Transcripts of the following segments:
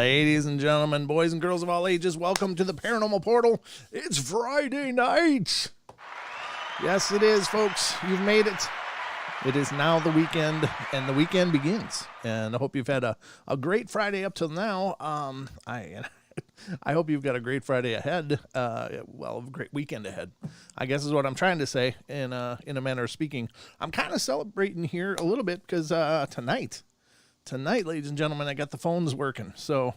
Ladies and gentlemen, boys and girls of all ages, welcome to the Paranormal Portal. It's Friday night. Yes, it is, folks. You've made it. It is now the weekend, and the weekend begins. And I hope you've had a great Friday up till now. I hope you've got a great Friday ahead. A great weekend ahead, I guess is what I'm trying to say in a manner of speaking. I'm kind of celebrating here a little bit because tonight, ladies and gentlemen, I got the phones working. So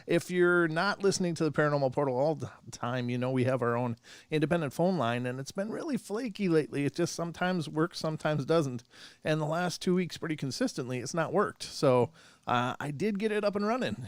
if you're not listening to the Paranormal Portal all the time, you know we have our own independent phone line, and it's been really flaky lately. It just sometimes works, sometimes doesn't. And the last 2 weeks, pretty consistently, it's not worked. So I did get it up and running.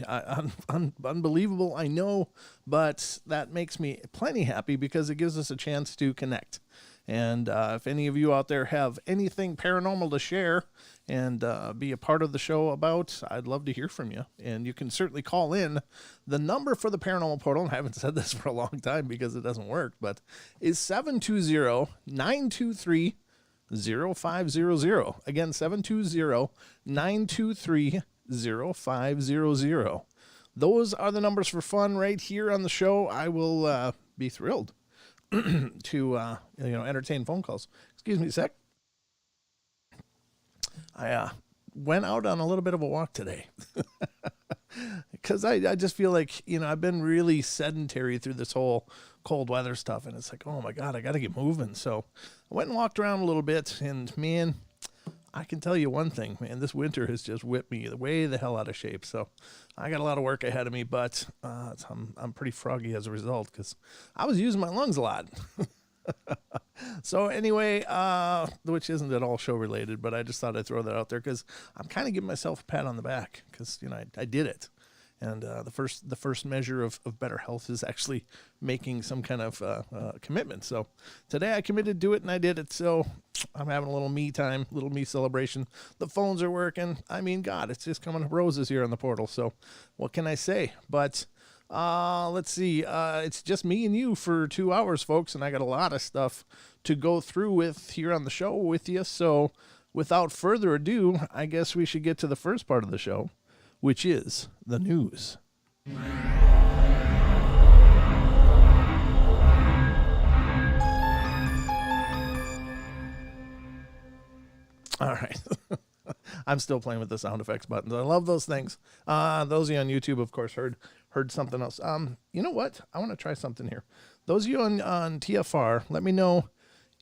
Unbelievable, I know, but that makes me plenty happy because it gives us a chance to connect. And if any of you out there have anything paranormal to share and be a part of the show about, I'd love to hear from you. And you can certainly call in. The number for the Paranormal Portal, and I haven't said this for a long time because it doesn't work, but is 720-923-0500. Again, 720-923-0500. Those are the numbers for fun right here on the show. I will be thrilled to entertain phone calls. Excuse me a sec. I went out on a little bit of a walk today because I just feel like, I've been really sedentary through this whole cold weather stuff, and it's like, oh my God, I got to get moving. So I went and walked around a little bit, and man, I can tell you one thing, man, this winter has just whipped me way the hell out of shape. So I got a lot of work ahead of me, but I'm pretty froggy as a result because I was using my lungs a lot. So anyway, which isn't at all show related, but I just thought I'd throw that out there because I'm kind of giving myself a pat on the back because, I did it. And the first measure of better health is actually making some kind of commitment. So today I committed to it, and I did it. So I'm having a little me time, little me celebration. The phones are working. I mean, God, it's just coming up roses here on the portal. So what can I say? But let's see. It's just me and you for 2 hours, folks, and I got a lot of stuff to go through with here on the show with you. So without further ado, I guess we should get to the first part of the show, which is the news. All right. I'm still playing with the sound effects buttons. I love those things. Those of you on YouTube, of course, heard something else. You know what? I want to try something here. Those of you on TFR, let me know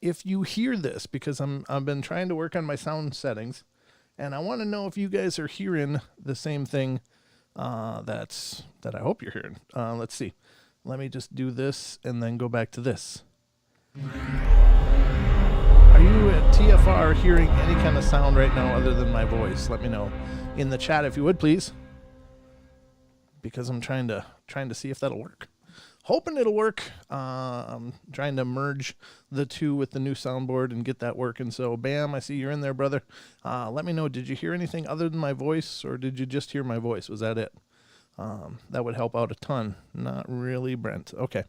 if you hear this, because I've been trying to work on my sound settings, and I want to know if you guys are hearing the same thing that I hope you're hearing. Let's see. Let me just do this and then go back to this. Are you at TFR hearing any kind of sound right now other than my voice? Let me know in the chat if you would, please, because I'm trying to see if that'll work. Hoping it'll work. I'm trying to merge the two with the new soundboard and get that working. So, bam, I see you're in there, brother. Let me know, did you hear anything other than my voice, or did you just hear my voice? Was that it? That would help out a ton. Not really, Brent. Okay.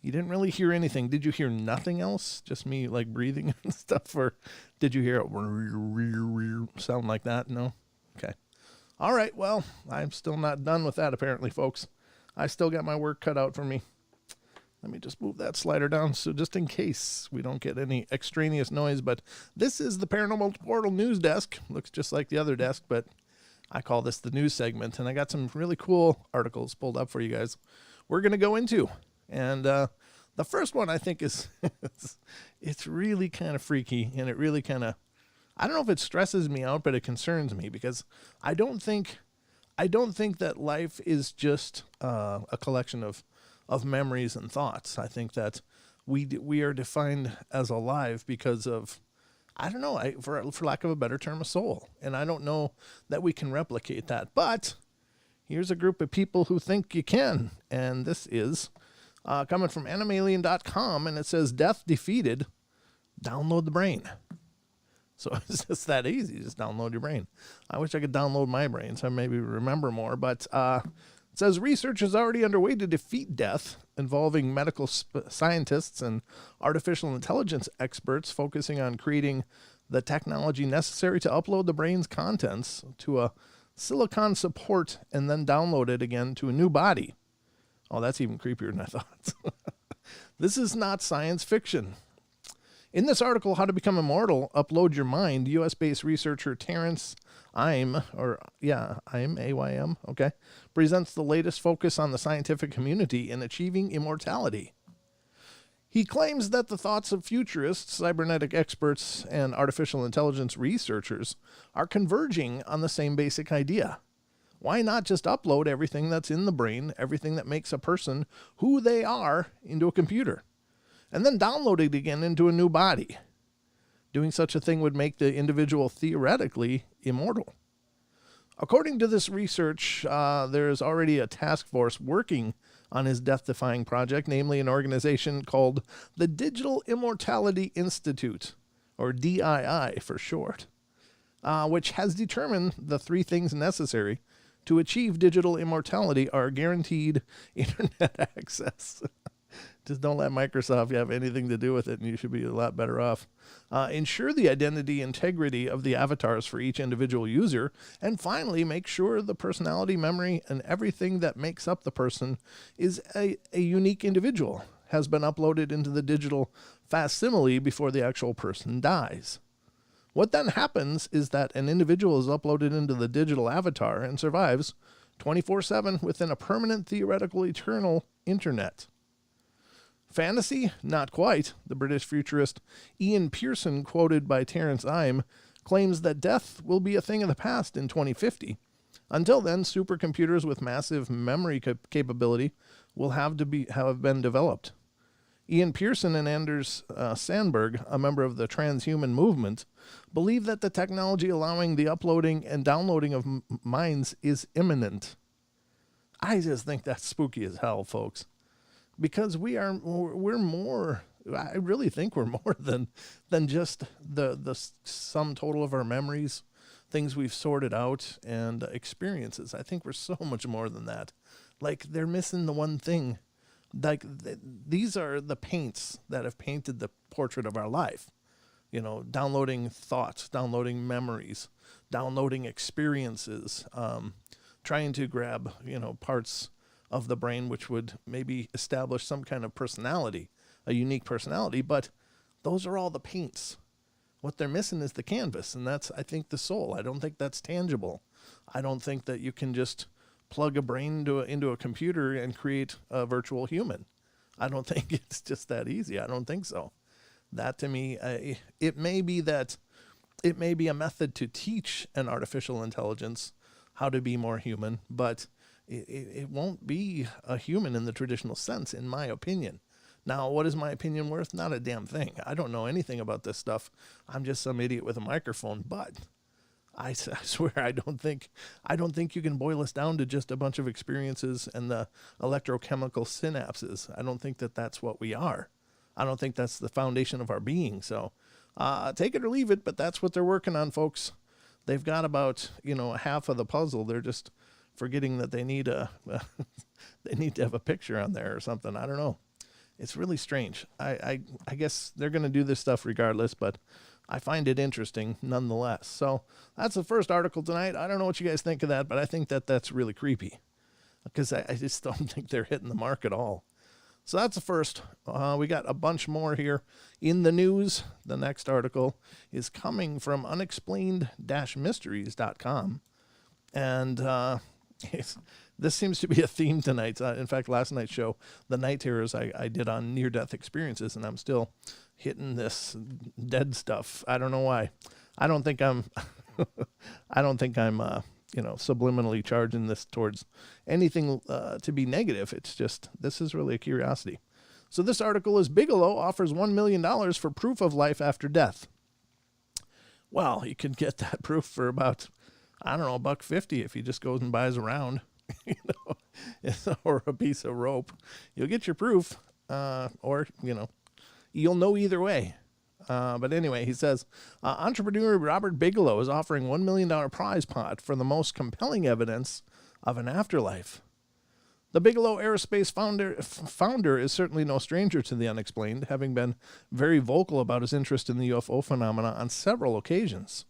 You didn't really hear anything. Did you hear nothing else? Just me, like, breathing and stuff? Or did you hear it sound like that? No? Okay. All right, well, I'm still not done with that, apparently, folks. I still got my work cut out for me. Let me just move that slider down so just in case we don't get any extraneous noise. But this is the Paranormal Portal news desk. Looks just like the other desk, but I call this the news segment. And I got some really cool articles pulled up for you guys we're going to go into. And the first one I think is it's really kind of freaky, and it really kind of, I don't know if it stresses me out, but it concerns me because I don't think that life is just a collection of memories and thoughts. I think that we are defined as alive because of, I don't know, for lack of a better term, a soul. And I don't know that we can replicate that. But here's a group of people who think you can. And this is coming from animalien.com, and it says, "Death defeated, download the brain." So it's just that easy. Just download your brain. I wish I could download my brain so I maybe remember more. But it says research is already underway to defeat death, involving medical scientists and artificial intelligence experts focusing on creating the technology necessary to upload the brain's contents to a silicon support and then downloaded again to a new body. Oh, that's even creepier than I thought. This is not science fiction. In this article, How to Become Immortal, Upload Your Mind, U.S.-based researcher Terrence Aym, A-Y-M, okay, presents the latest focus on the scientific community in achieving immortality. He claims that the thoughts of futurists, cybernetic experts, and artificial intelligence researchers are converging on the same basic idea. Why not just upload everything that's in the brain, everything that makes a person who they are, into a computer, and then download it again into a new body? Doing such a thing would make the individual theoretically immortal. According to this research, there is already a task force working on his death-defying project, namely an organization called the Digital Immortality Institute, or DII for short, which has determined the 3 things necessary to achieve digital immortality are guaranteed internet access. Just don't let Microsoft have anything to do with it, and you should be a lot better off. Ensure the identity integrity of the avatars for each individual user. And finally, make sure the personality, memory, and everything that makes up the person is a unique individual, has been uploaded into the digital facsimile before the actual person dies. What then happens is that an individual is uploaded into the digital avatar and survives 24/7 within a permanent, theoretical, eternal internet. Fantasy? Not quite. The British futurist Ian Pearson, quoted by Terrence Aym, claims that death will be a thing of the past in 2050. Until then, supercomputers with massive memory capability will have been developed. Ian Pearson and Anders Sandberg, a member of the transhuman movement, believe that the technology allowing the uploading and downloading of minds is imminent. I just think that's spooky as hell, folks. Because we're more, I really think we're more than just the sum total of our memories, things we've sorted out, and experiences. I think we're so much more than that. Like, they're missing the one thing. Like, these are the paints that have painted the portrait of our life. You know, downloading thoughts, downloading memories, downloading experiences, trying to grab, parts of the brain which would maybe establish some kind of personality, a unique personality, but those are all the paints. What they're missing is the canvas, and that's, I think, the soul. I don't think that's tangible. I don't think that you can just plug a brain into a computer and create a virtual human. I don't think it's just that easy. I don't think so. That, to me, it may be a method to teach an artificial intelligence how to be more human, but it won't be a human in the traditional sense, in my opinion. Now, what is my opinion worth? Not a damn thing. I don't know anything about this stuff. I'm just some idiot with a microphone, but I swear I don't think you can boil us down to just a bunch of experiences and the electrochemical synapses. I don't think that that's what we are. I don't think that's the foundation of our being. So take it or leave it, but that's what they're working on, folks. They've got about, half of the puzzle. They're just forgetting that they need they need to have a picture on there or something. I don't know. It's really strange. I guess they're going to do this stuff regardless, but I find it interesting nonetheless. So that's the first article tonight. I don't know what you guys think of that, but I think that that's really creepy because I just don't think they're hitting the mark at all. So that's the first. We got a bunch more here in the news. The next article is coming from unexplained-mysteries.com. And this seems to be a theme tonight. In fact, last night's show, the night terrors I did on near-death experiences, and I'm still hitting this dead stuff. I don't know why. I don't think I'm subliminally charging this towards anything to be negative. It's just, this is really a curiosity. So this article is Bigelow offers $1 million for proof of life after death. Well, you can get that proof for about, $1.50 if he just goes and buys a round, or a piece of rope. You'll get your proof, or you'll know either way. But anyway, he says, entrepreneur Robert Bigelow is offering $1 million prize pot for the most compelling evidence of an afterlife. The Bigelow Aerospace founder is certainly no stranger to the unexplained, having been very vocal about his interest in the UFO phenomena on several occasions.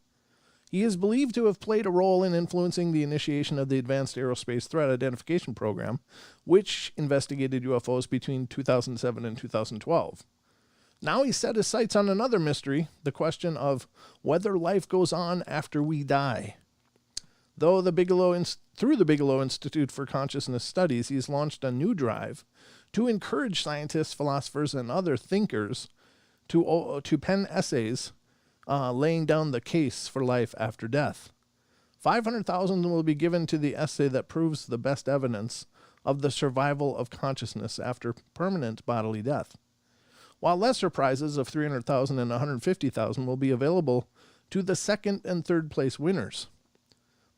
He is believed to have played a role in influencing the initiation of the Advanced Aerospace Threat Identification Program, which investigated UFOs between 2007 and 2012. Now he's set his sights on another mystery, the question of whether life goes on after we die. Through the Bigelow Institute for Consciousness Studies, he's launched a new drive to encourage scientists, philosophers, and other thinkers to pen essays laying down the case for life after death. $500,000 will be given to the essay that proves the best evidence of the survival of consciousness after permanent bodily death, while lesser prizes of $300,000 and $150,000 will be available to the second and third place winners.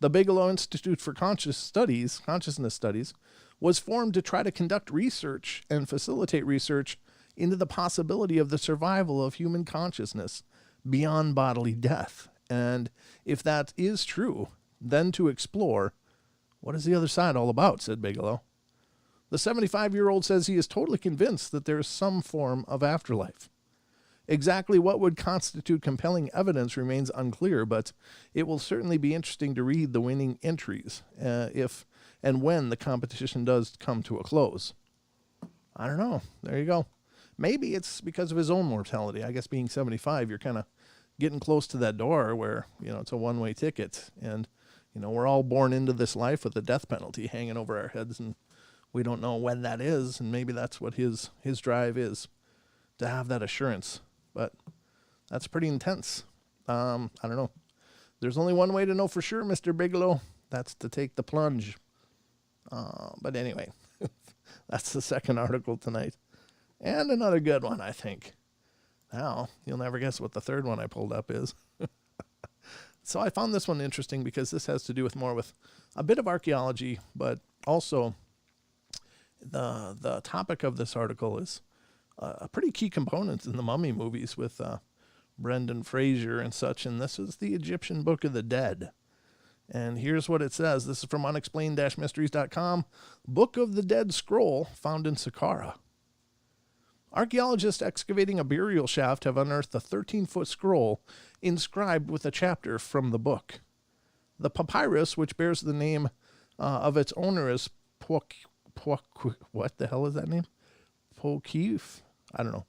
The Bigelow Institute for Consciousness Studies was formed to try to conduct research and facilitate research into the possibility of the survival of human consciousness beyond bodily death. And if that is true, then to explore, what is the other side all about, said Bigelow. The 75-year-old says he is totally convinced that there is some form of afterlife. Exactly what would constitute compelling evidence remains unclear, but it will certainly be interesting to read the winning entries if and when the competition does come to a close. I don't know. There you go. Maybe it's because of his own mortality. I guess being 75, you're kind of getting close to that door where, it's a one-way ticket. And, we're all born into this life with the death penalty hanging over our heads, and we don't know when that is. And maybe that's what his drive is, to have that assurance. But that's pretty intense. I don't know. There's only one way to know for sure, Mr. Bigelow. That's to take the plunge. But anyway, that's the second article tonight. And another good one, I think. Now, you'll never guess what the third one I pulled up is. So I found this one interesting because this has to do with a bit of archaeology, but also the topic of this article is a pretty key component in the Mummy movies with Brendan Fraser and such, and this is the Egyptian Book of the Dead. And here's what it says. This is from unexplained-mysteries.com. Book of the Dead scroll found in Saqqara. Archaeologists excavating a burial shaft have unearthed a 13-foot scroll inscribed with a chapter from the book. The papyrus, which bears the name of its owner as what the hell is that name? Pokif? I don't know.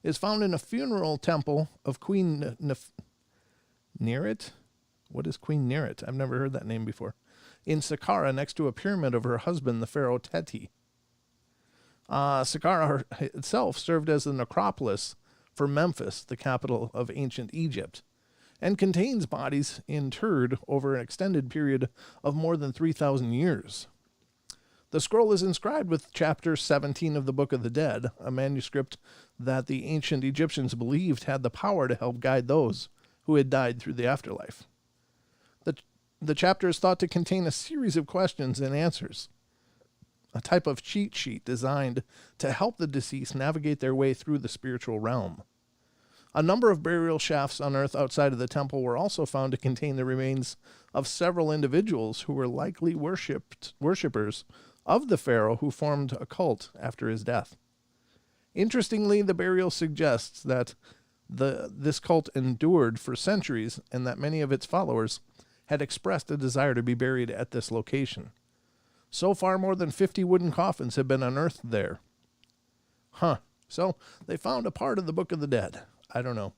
Is found in a funeral temple of Queen Neret. What is Queen Neret? I've never heard that name before. In Saqqara, next to a pyramid of her husband, the pharaoh Teti. Saqqara itself served as the necropolis for Memphis, the capital of ancient Egypt, and contains bodies interred over an extended period of more than 3,000 years. The scroll is inscribed with chapter 17 of the Book of the Dead, a manuscript that the ancient Egyptians believed had the power to help guide those who had died through the afterlife. The chapter is thought to contain a series of questions and answers, a type of cheat sheet designed to help the deceased navigate their way through the spiritual realm. A number of burial shafts unearthed outside of the temple were also found to contain the remains of several individuals who were likely worshippers of the pharaoh who formed a cult after his death. Interestingly, the burial suggests that this cult endured for centuries and that many of its followers had expressed a desire to be buried at this location. So far, more than 50 wooden coffins have been unearthed there. So they found a part of the Book of the Dead. I don't know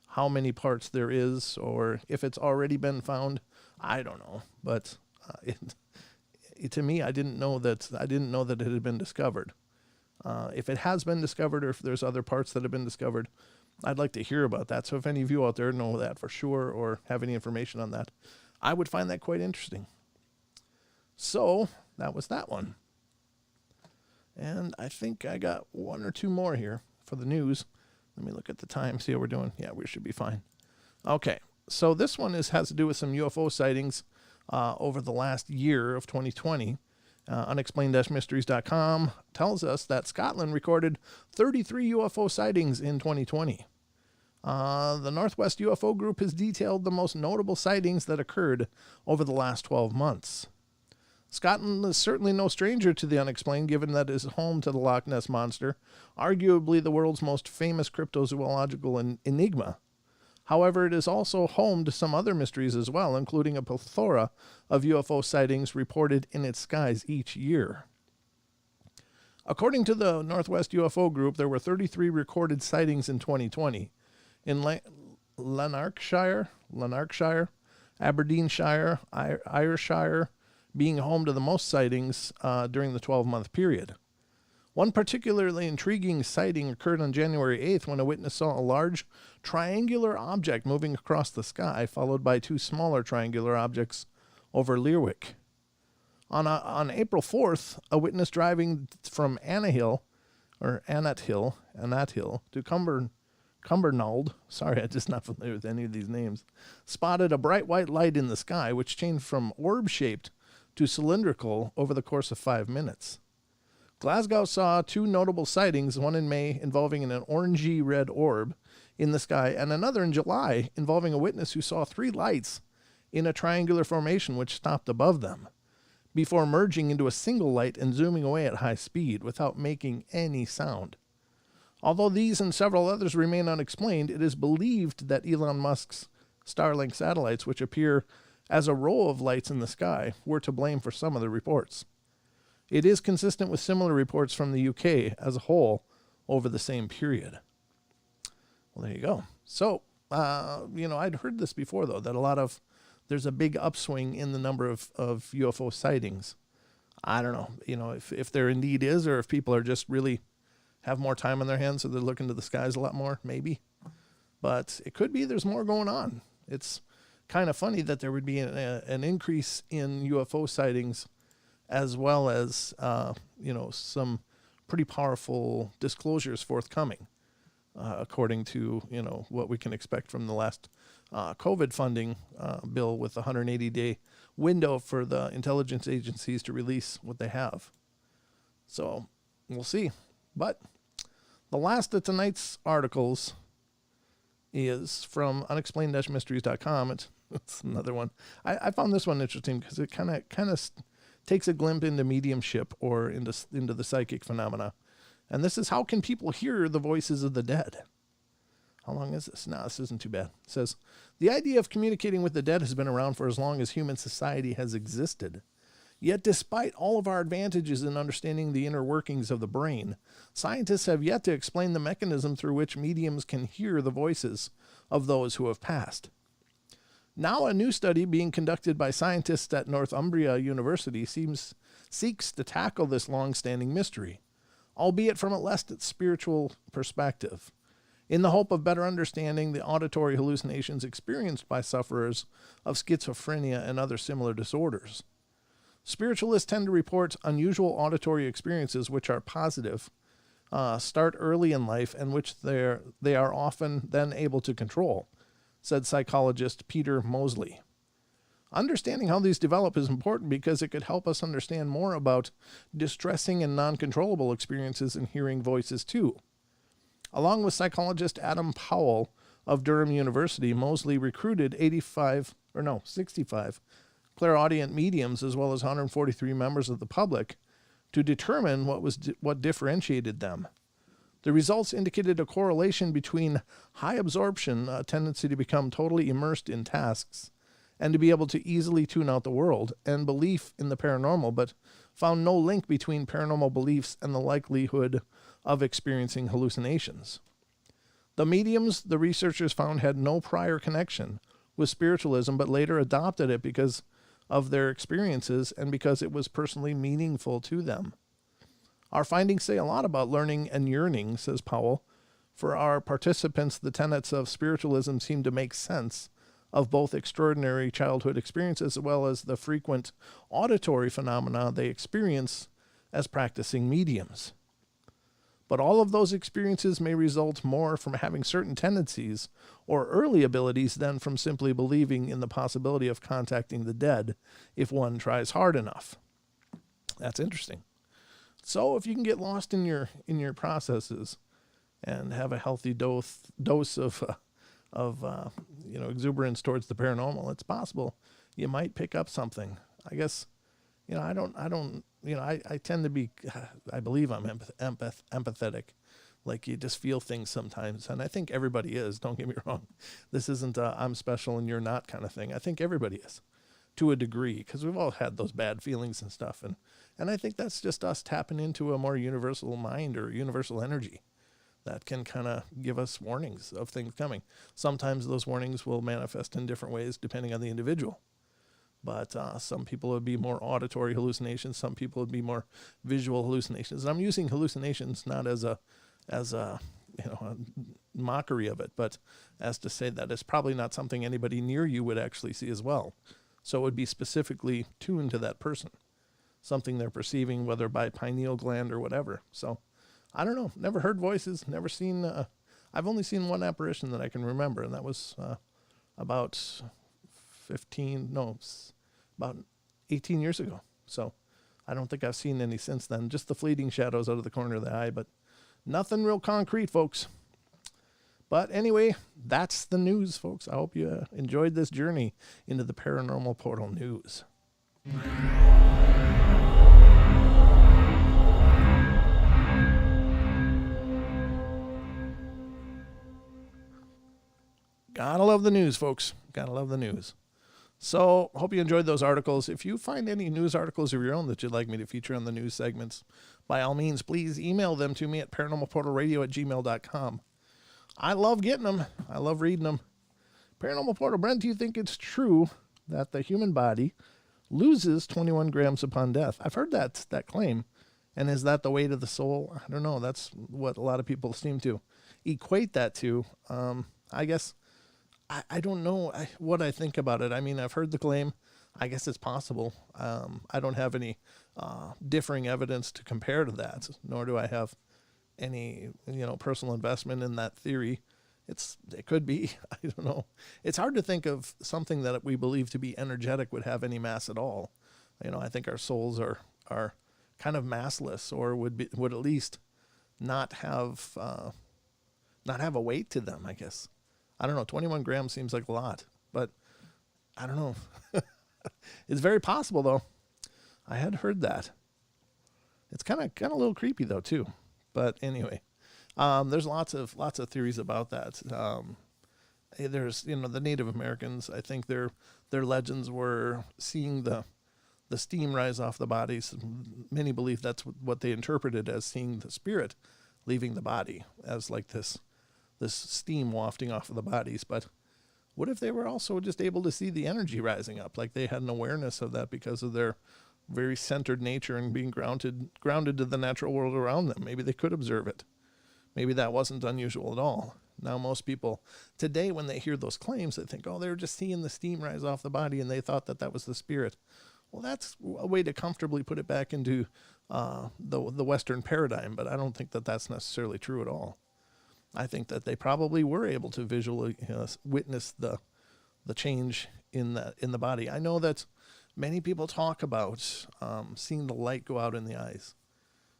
how many parts there is, or if it's already been found. I don't know, but to me, I didn't know that it had been discovered. If it has been discovered, or if there's other parts that have been discovered, I'd like to hear about that. So if any of you out there know that for sure, or have any information on that, I would find that quite interesting. So that was that one. And I think I got one or two more here for the news. Let me look at the time, see how we're doing. Yeah, we should be fine. Okay, so this one has to do with some UFO sightings over the last year of 2020. Unexplained-mysteries.com tells us that Scotland recorded 33 UFO sightings in 2020. The Northwest UFO Group has detailed the most notable sightings that occurred over the last 12 months. Scotland is certainly no stranger to the unexplained, given that it is home to the Loch Ness Monster, arguably the world's most famous cryptozoological enigma. However, it is also home to some other mysteries as well, including a plethora of UFO sightings reported in its skies each year. According to the Northwest UFO Group, there were 33 recorded sightings in 2020. In Lanarkshire, Aberdeenshire, Ayrshire being home to the most sightings during the 12-month period. One particularly intriguing sighting occurred on January 8th when a witness saw a large triangular object moving across the sky, followed by two smaller triangular objects over Lerwick. On April 4th, a witness driving from Annahill to Cumbernauld, sorry, I'm just not familiar with any of these names, spotted a bright white light in the sky, which changed from orb-shaped to cylindrical over the course of 5 minutes. Glasgow saw two notable sightings, one in May involving an orangey red orb in the sky, and another in July involving a witness who saw three lights in a triangular formation which stopped above them, before merging into a single light and zooming away at high speed without making any sound. Although these and several others remain unexplained, it is believed that Elon Musk's Starlink satellites, which appear as a row of lights in the sky, were to blame for some of the reports. It is consistent with similar reports from the UK as a whole over the same period. Well, there you go. So, I'd heard this before, though, that there's a big upswing in the number of UFO sightings. I don't know, if there indeed is, or if people are just really have more time on their hands, so they're looking to the skies a lot more, maybe. But it could be there's more going on. It's kind of funny that there would be an increase in UFO sightings, as well as, some pretty powerful disclosures forthcoming, according to, what we can expect from the last COVID funding bill with the 180-day window for the intelligence agencies to release what they have. So we'll see. But the last of tonight's articles is from unexplained-mysteries.com. It's another one. I found this one interesting because it kind of takes a glimpse into mediumship or into the psychic phenomena. And this is, how can people hear the voices of the dead? How long is this? No, this isn't too bad. It says, the idea of communicating with the dead has been around for as long as human society has existed. Yet despite all of our advantages in understanding the inner workings of the brain, scientists have yet to explain the mechanism through which mediums can hear the voices of those who have passed. Now a new study being conducted by scientists at Northumbria University seeks to tackle this long-standing mystery, albeit from a less spiritual perspective, in the hope of better understanding the auditory hallucinations experienced by sufferers of schizophrenia and other similar disorders. Spiritualists tend to report unusual auditory experiences which are positive, start early in life, and which they are often then able to control, said psychologist Peter Mosley. Understanding how these develop is important because it could help us understand more about distressing and non-controllable experiences in hearing voices too. Along with psychologist Adam Powell of Durham University, Mosley recruited 65 clairaudient mediums as well as 143 members of the public to determine what differentiated them. The results indicated a correlation between high absorption, a tendency to become totally immersed in tasks, and to be able to easily tune out the world, and belief in the paranormal, but found no link between paranormal beliefs and the likelihood of experiencing hallucinations. The mediums, the researchers found, had no prior connection with spiritualism, but later adopted it because of their experiences and because it was personally meaningful to them. Our findings say a lot about learning and yearning, says Powell. For our participants, the tenets of spiritualism seem to make sense of both extraordinary childhood experiences as well as the frequent auditory phenomena they experience as practicing mediums. But all of those experiences may result more from having certain tendencies or early abilities than from simply believing in the possibility of contacting the dead if one tries hard enough. That's interesting. So if you can get lost in your processes and have a healthy dose of exuberance towards the paranormal, it's possible you might pick up something. I guess, I tend to be, I believe I'm empathetic. Like you just feel things sometimes. And I think everybody is, don't get me wrong. This isn't a I'm special and you're not kind of thing. I think everybody is to a degree, because we've all had those bad feelings and stuff. And I think that's just us tapping into a more universal mind or universal energy that can kind of give us warnings of things coming. Sometimes those warnings will manifest in different ways depending on the individual. But some people would be more auditory hallucinations. Some people would be more visual hallucinations. And I'm using hallucinations not as a a mockery of it, but as to say that it's probably not something anybody near you would actually see as well. So it would be specifically tuned to that person, something they're perceiving, whether by pineal gland or whatever. So I don't know. Never heard voices. Never seen. I've only seen one apparition that I can remember, and that was about 18 years ago. So I don't think I've seen any since then. Just the fleeting shadows out of the corner of the eye, but nothing real concrete, folks. But anyway, that's the news, folks. I hope you enjoyed this journey into the Paranormal Portal news. Gotta love the news, folks. Gotta love the news. So, hope you enjoyed those articles. If you find any news articles of your own that you'd like me to feature on the news segments, by all means, please email them to me at paranormalportalradio@gmail.com. I love getting them. I love reading them. Paranormal Portal, Brent, do you think it's true that the human body loses 21 grams upon death? I've heard that claim. And is that the weight of the soul? I don't know. That's what a lot of people seem to equate that to. I guess I don't know what I think about it. I mean, I've heard the claim. I guess it's possible. I don't have any differing evidence to compare to that, nor do I have any personal investment in that theory. It could be. I don't know. It's hard to think of something that we believe to be energetic would have any mass at all. I think our souls are kind of massless, or would at least not have a weight to them, I guess. I don't know. 21 grams seems like a lot, but I don't know. It's very possible, though. I had heard that. It's kind of a little creepy, though, too. But anyway, there's lots of theories about that. There's the Native Americans. I think their legends were seeing the steam rise off the bodies. Many believe that's what they interpreted as seeing the spirit leaving the body, as like this steam wafting off of the bodies. But what if they were also just able to see the energy rising up? Like they had an awareness of that because of their very centered nature and being grounded to the natural world around them. Maybe they could observe it. Maybe that wasn't unusual at all. Now, most people today, when they hear those claims, they think, oh, they were just seeing the steam rise off the body and they thought that was the spirit. Well, that's a way to comfortably put it back into the Western paradigm, but I don't think that that's necessarily true at all. I think that they probably were able to visually witness the change in the body. I know that many people talk about seeing the light go out in the eyes,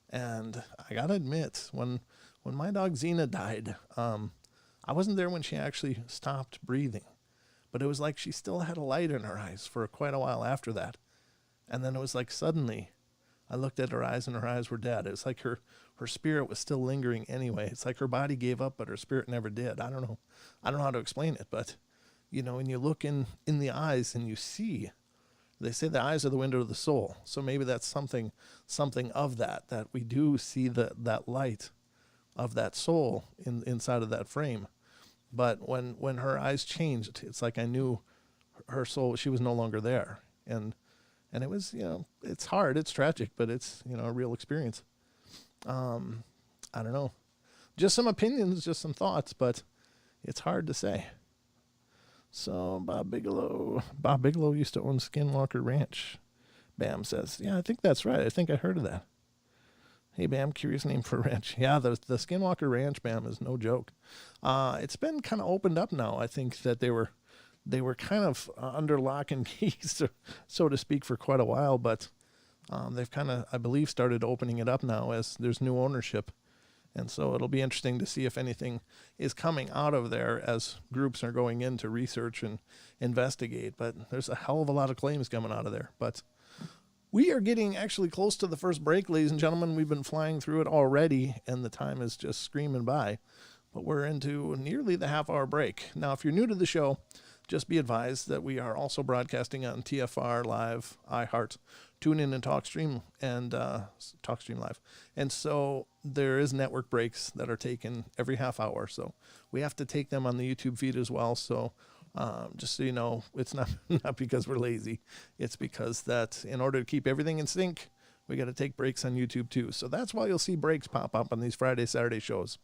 and I gotta admit, when my dog Xena died, I wasn't there when she actually stopped breathing, but it was like she still had a light in her eyes for quite a while after that, and then it was like suddenly I looked at her eyes and her eyes were dead. It was like her spirit was still lingering anyway. It's like her body gave up, but her spirit never did. I don't know how to explain it, but when you look in the eyes and you see, they say the eyes are the window of the soul. So maybe that's something of that we do see that light of that soul inside of that frame. But when her eyes changed, it's like I knew her soul, she was no longer there. And it was, it's hard, it's tragic, but it's, a real experience. I don't know. Just some opinions, just some thoughts, but it's hard to say. So Bob Bigelow used to own Skinwalker Ranch. Bam says, yeah, I think that's right. I think I heard of that. Hey, Bam, curious name for a ranch. Yeah, the Skinwalker Ranch, Bam, is no joke. It's been kind of opened up now. I think that they were kind of under lock and key, so to speak, for quite a while, but they've kind of, I believe, started opening it up now as there's new ownership. And so it'll be interesting to see if anything is coming out of there as groups are going in to research and investigate. But there's a hell of a lot of claims coming out of there. But We are getting actually close to the first break, ladies and gentlemen. We've been flying through it already, and the time is just screaming by. But we're into nearly the half-hour break. Now, if you're new to the show, just be advised that we are also broadcasting on TFR Live, iHeart, TuneIn, and TalkStream, and TalkStream Live. And so there is network breaks that are taken every half hour. So we have to take them on the YouTube feed as well. So just so you know, it's not because we're lazy. It's because that in order to keep everything in sync, we got to take breaks on YouTube too. So that's why you'll see breaks pop up on these Friday, Saturday shows.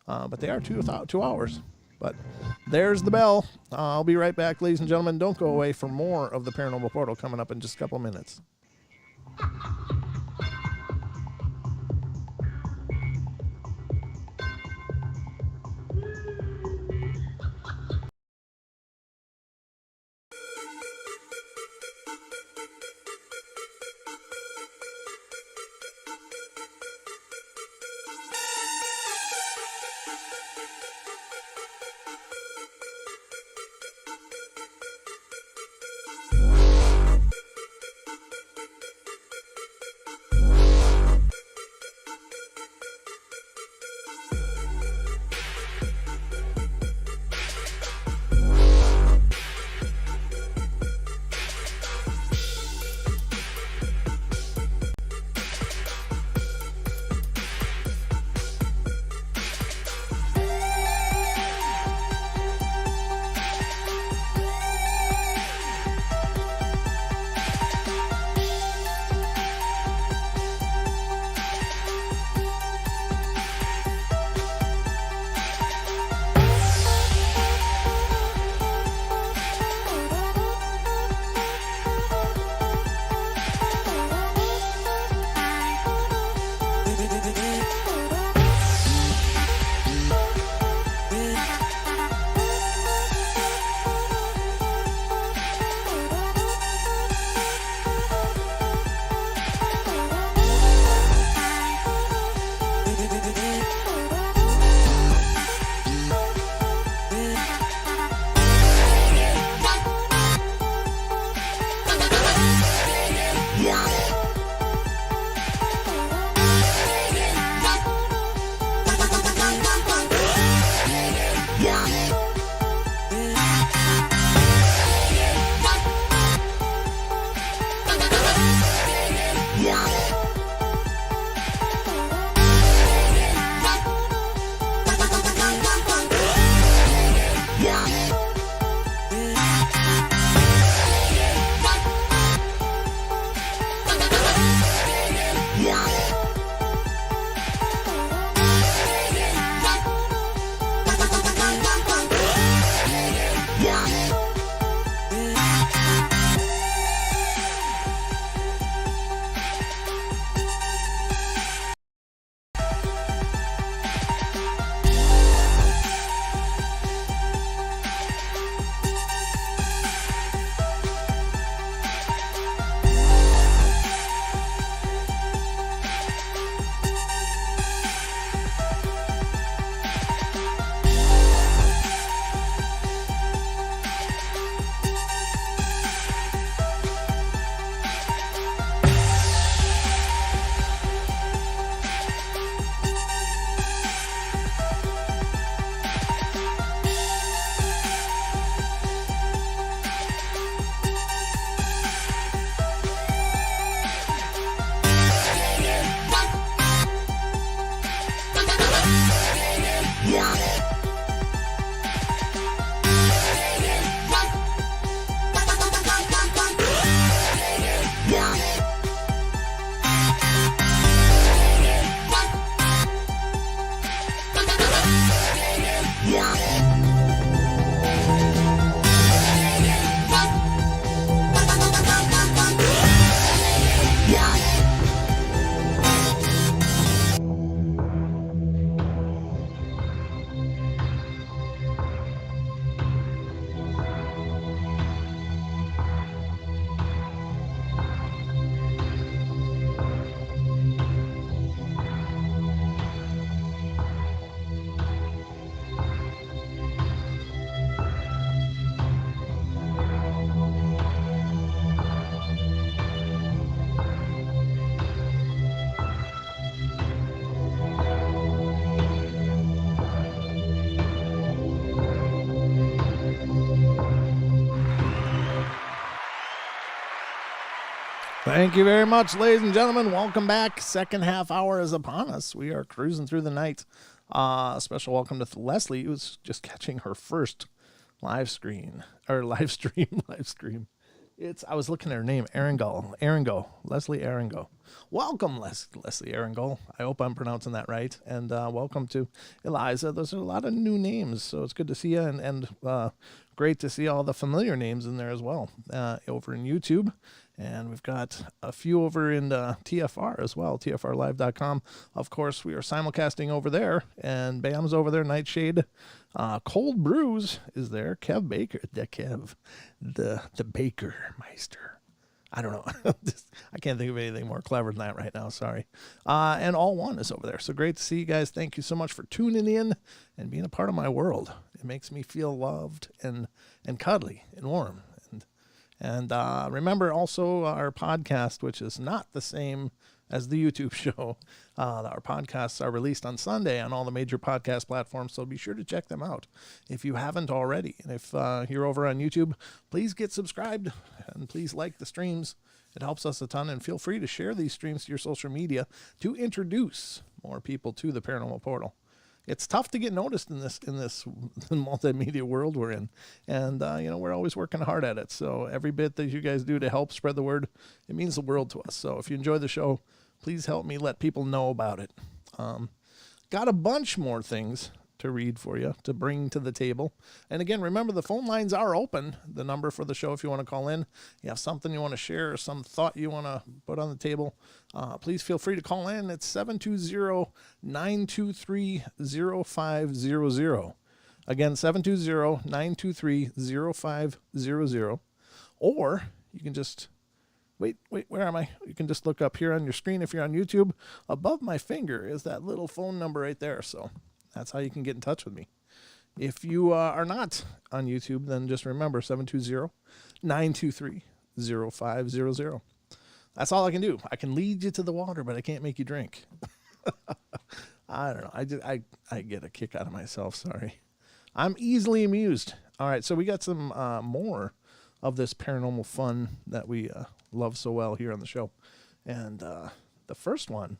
But they are 2 hours. But there's the bell. I'll be right back, ladies and gentlemen. Don't go away for more of the Paranormal Portal coming up in just a couple of minutes. Thank you very much, ladies and gentlemen. Welcome back. Second half hour is upon us. We are cruising through the night. Special welcome to Leslie, who's just catching her first live stream. I was looking at her name, Aringo, Leslie Aringo. Welcome, Leslie Aringo. I hope I'm pronouncing that right. And welcome to Eliza. Those are a lot of new names, so it's good to see you, and great to see all the familiar names in there as well over in YouTube. And we've got a few over in TFR as well, tfrlive.com. Of course, we are simulcasting over there, and Bam's over there, Nightshade. Cold Brews is there. Kev Baker, the Baker Meister. I don't know. I can't think of anything more clever than that right now. Sorry. And All One is over there. So great to see you guys. Thank you so much for tuning in and being a part of my world. It makes me feel loved and cuddly and warm. And remember also our podcast, which is not the same as the YouTube show. Our podcasts are released on Sunday on all the major podcast platforms, so be sure to check them out if you haven't already. And if you're over on YouTube, please get subscribed and please like the streams. It helps us a ton, and feel free to share these streams to your social media to introduce more people to the Paranormal Portal. It's tough to get noticed in this multimedia world we're in, and we're always working hard at it. So every bit that you guys do to help spread the word, it means the world to us. So if you enjoy the show, please help me let people know about it. Got a bunch more things to read for you, to bring to the table. And again, remember, the phone lines are open. The number for the show, if you want to call in, you have something you want to share or some thought you want to put on the table, please feel free to call in. It's 720-923-0500. Again, 720-923-0500. Or you can just, wait, where am I? You can just look up here on your screen if you're on YouTube. Above my finger is that little phone number right there. So that's how you can get in touch with me. If you are not on YouTube, then just remember 720-923-0500. That's all I can do. I can lead you to the water, but I can't make you drink. I don't know. I get a kick out of myself. Sorry. I'm easily amused. All right, so we got some more of this paranormal fun that we love so well here on the show. And the first one,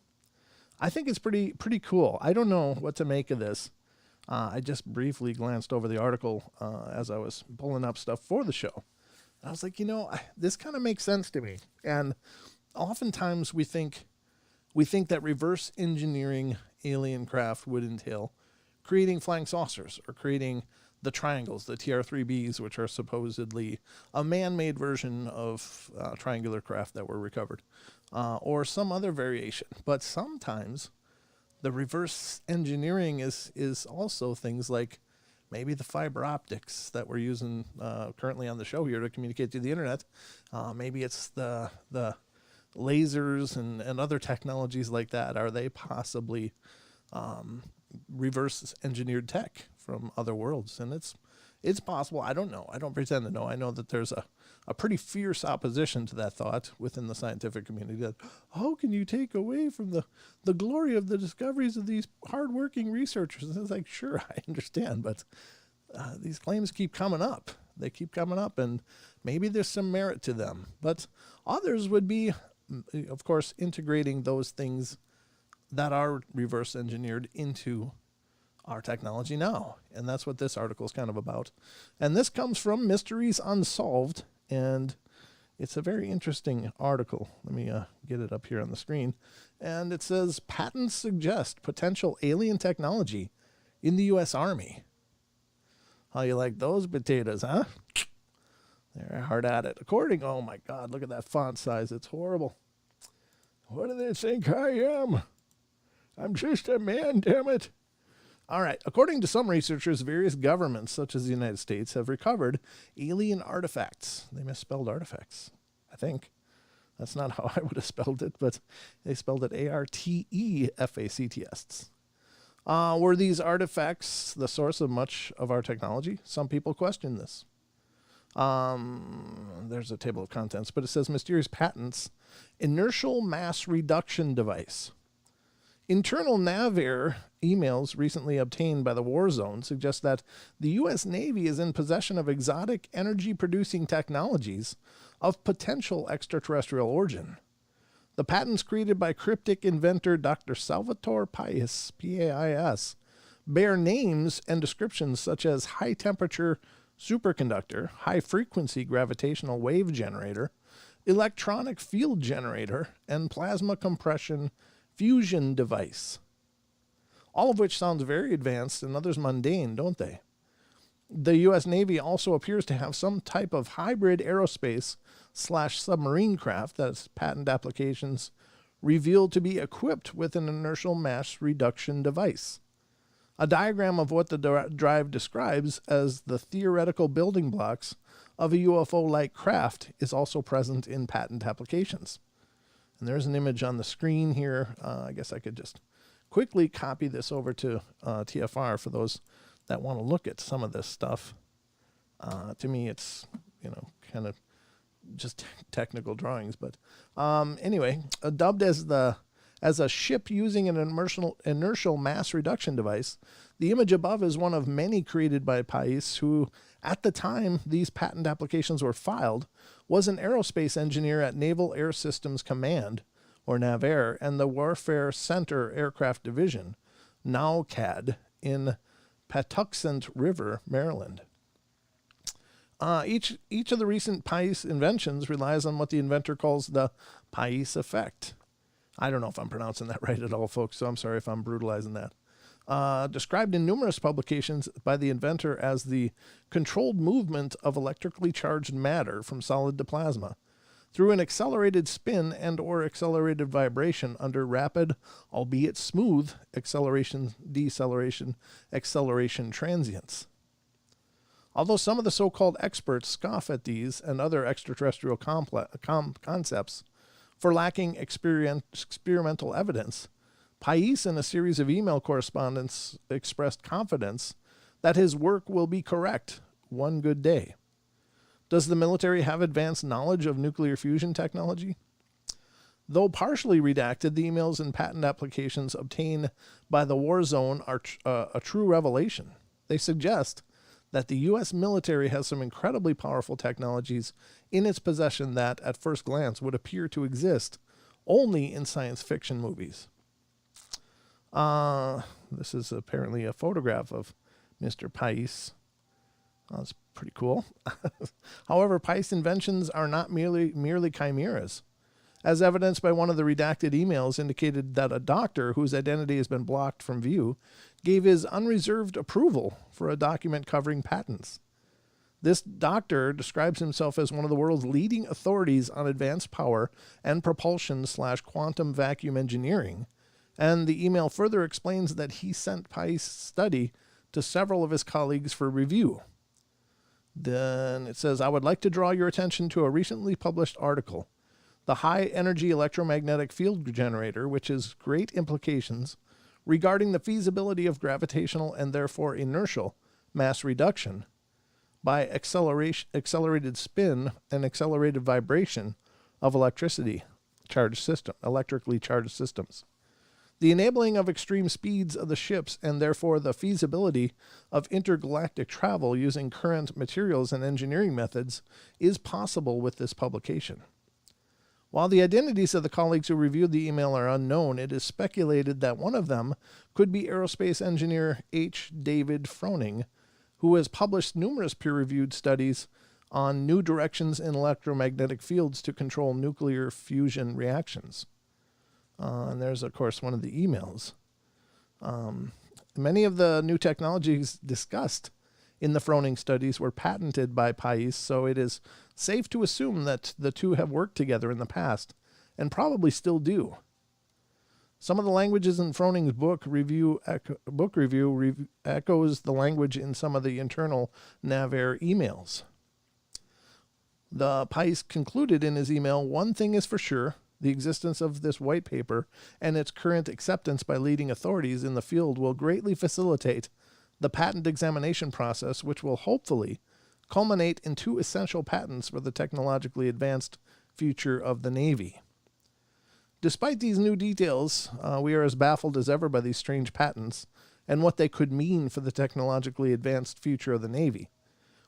I think it's pretty cool. I don't know what to make of this. I just briefly glanced over the article as I was pulling up stuff for the show. I was like, this kind of makes sense to me. And oftentimes we think that reverse engineering alien craft would entail creating flying saucers or creating the triangles, the TR-3Bs, which are supposedly a man-made version of triangular craft that were recovered, or some other variation. But sometimes the reverse engineering is also things like maybe the fiber optics that we're using currently on the show here to communicate to the internet. Maybe it's the lasers and other technologies like that. Are they possibly reverse engineered tech from other worlds? And it's possible. I don't know. I don't pretend to know. I know that there's a pretty fierce opposition to that thought within the scientific community, that how can you take away from the glory of the discoveries of these hardworking researchers? And it's like, sure, I understand, but these claims keep coming up. They keep coming up, and maybe there's some merit to them. But others would be, of course, integrating those things that are reverse engineered into our technology now. And that's what this article is kind of about. And this comes from Mysteries Unsolved, and it's a very interesting article. Let me get it up here on the screen. And it says, patents suggest potential alien technology in the U.S. Army. How you like those potatoes, huh? They're hard at it. Oh my God, look at that font size. It's horrible. What do they think I am? I'm just a man, damn it. All right. According to some researchers, various governments, such as the United States, have recovered alien artifacts. They misspelled artifacts, I think. That's not how I would have spelled it, but they spelled it ARTEFACTS. Were these artifacts the source of much of our technology? Some people question this. There's a table of contents, but it says mysterious patents, inertial mass reduction device. Internal NAVAIR emails recently obtained by the War Zone suggest that the U.S. Navy is in possession of exotic energy-producing technologies of potential extraterrestrial origin. The patents created by cryptic inventor Dr. Salvatore Pais, P-A-I-S, bear names and descriptions such as high-temperature superconductor, high-frequency gravitational wave generator, electronic field generator, and plasma compression fusion device. All of which sounds very advanced and others mundane, don't they? The U.S. Navy also appears to have some type of hybrid aerospace/submarine craft that's patent applications revealed to be equipped with an inertial mass reduction device. A diagram of what the drive describes as the theoretical building blocks of a UFO-like craft is also present in patent applications. And there's an image on the screen here. I guess I could just quickly copy this over to TFR for those that want to look at some of this stuff. To me, it's, kind of just technical drawings. But anyway, dubbed as a ship using an inertial mass reduction device, the image above is one of many created by Pais, who, at the time these patent applications were filed, was an aerospace engineer at Naval Air Systems Command, or NAVAIR, and the Warfare Center Aircraft Division, NAWCAD, in Patuxent River, Maryland. Each of the recent Pais inventions relies on what the inventor calls the Pais effect. I don't know if I'm pronouncing that right at all, folks, so I'm sorry if I'm brutalizing that. Described in numerous publications by the inventor as the controlled movement of electrically charged matter from solid to plasma through an accelerated spin and or accelerated vibration under rapid, albeit smooth, acceleration, deceleration, acceleration transients. Although some of the so-called experts scoff at these and other extraterrestrial concepts for lacking experimental evidence, Pais, in a series of email correspondence, expressed confidence that his work will be correct one good day. Does the military have advanced knowledge of nuclear fusion technology? Though partially redacted, the emails and patent applications obtained by the war zone are a true revelation. They suggest that the U.S. military has some incredibly powerful technologies in its possession that, at first glance, would appear to exist only in science fiction movies. This is apparently a photograph of Mr. Pais. That's pretty cool. However, Pais inventions are not merely chimeras. As evidenced by one of the redacted emails indicated that a doctor whose identity has been blocked from view gave his unreserved approval for a document covering patents. This doctor describes himself as one of the world's leading authorities on advanced power and propulsion/quantum vacuum engineering, and the email further explains that he sent Pais' study to several of his colleagues for review. Then it says, I would like to draw your attention to a recently published article, The High Energy Electromagnetic Field Generator, which has great implications regarding the feasibility of gravitational and therefore inertial mass reduction by accelerated spin and accelerated vibration of electrically charged systems. The enabling of extreme speeds of the ships and therefore the feasibility of intergalactic travel using current materials and engineering methods is possible with this publication. While the identities of the colleagues who reviewed the email are unknown, it is speculated that one of them could be aerospace engineer H. David Froning, who has published numerous peer-reviewed studies on new directions in electromagnetic fields to control nuclear fusion reactions. And there's, of course, one of the emails. Many of the new technologies discussed in the Froning studies were patented by Pais, so it is safe to assume that the two have worked together in the past, and probably still do. Some of the languages in Froning's book review echoes the language in some of the internal NAVAIR emails. The Pais concluded in his email, one thing is for sure, the existence of this white paper and its current acceptance by leading authorities in the field will greatly facilitate the patent examination process, which will hopefully culminate in 2 essential patents for the technologically advanced future of the Navy. Despite these new details, we are as baffled as ever by these strange patents and what they could mean for the technologically advanced future of the Navy.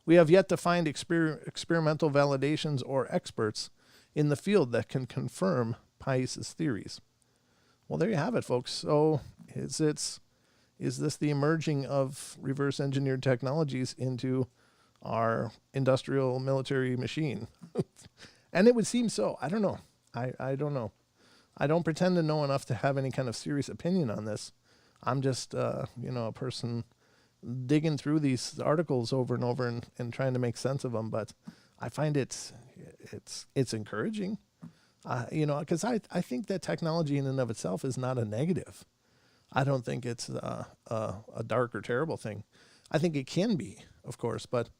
We have yet to find experimental validations or experts in the field that can confirm Pice's theories. Well, there you have it, folks. So is this the emerging of reverse engineered technologies into our industrial military machine? And it would seem so. I don't know. I don't know. I don't pretend to know enough to have any kind of serious opinion on this. I'm just, a person digging through these articles over and over and trying to make sense of them. But I find it's encouraging, because I think that technology in and of itself is not a negative. I don't think it's a dark or terrible thing. I think it can be, of course, but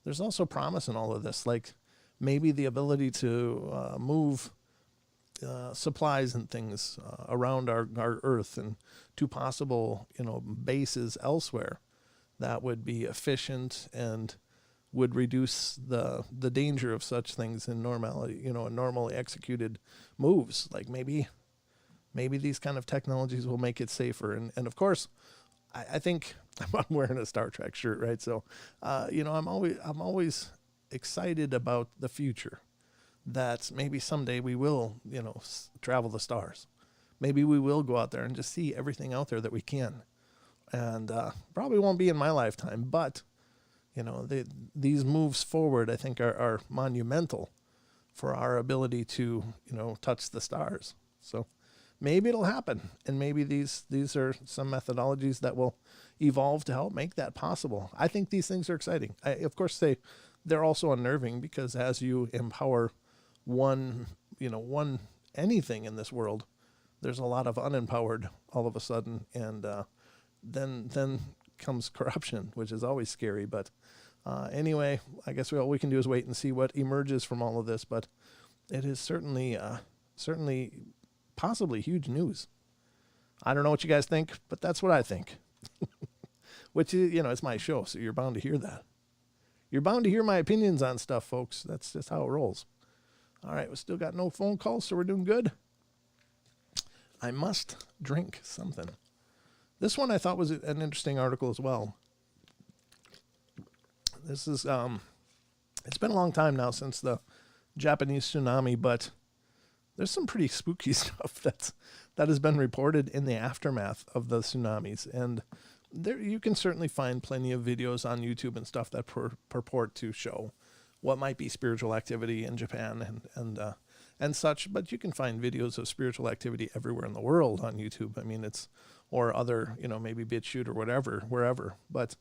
there's also promise in all of this. Like maybe the ability to move supplies and things around our Earth and to possible, bases elsewhere that would be efficient and would reduce the danger of such things in normality, in normally executed moves. Like maybe these kind of technologies will make it safer. And of course, I think I'm wearing a Star Trek shirt, right? So, I'm always excited about the future, that maybe someday we will, travel the stars. Maybe we will go out there and just see everything out there that we can. And probably won't be in my lifetime, but, these moves forward, I think, are monumental for our ability to, touch the stars. So maybe it'll happen. And maybe these are some methodologies that will evolve to help make that possible. I think these things are exciting. Of course, they're also unnerving, because as you empower one anything in this world, there's a lot of unempowered all of a sudden, and then comes corruption, which is always scary. But anyway, I guess all we can do is wait and see what emerges from all of this. But it is certainly possibly huge news. I don't know what you guys think, but that's what I think. Which is, it's my show, so you're bound to hear that. You're bound to hear my opinions on stuff, folks. That's just how it rolls. All right, we still got no phone calls, so we're doing good. I must drink something. This one I thought was an interesting article as well. This is, it's been a long time now since the Japanese tsunami, but there's some pretty spooky stuff that has been reported in the aftermath of the tsunamis. And there you can certainly find plenty of videos on YouTube and stuff that purport to show what might be spiritual activity in Japan and such. But you can find videos of spiritual activity everywhere in the world on YouTube. I mean, or other, maybe BitChute or whatever, wherever. But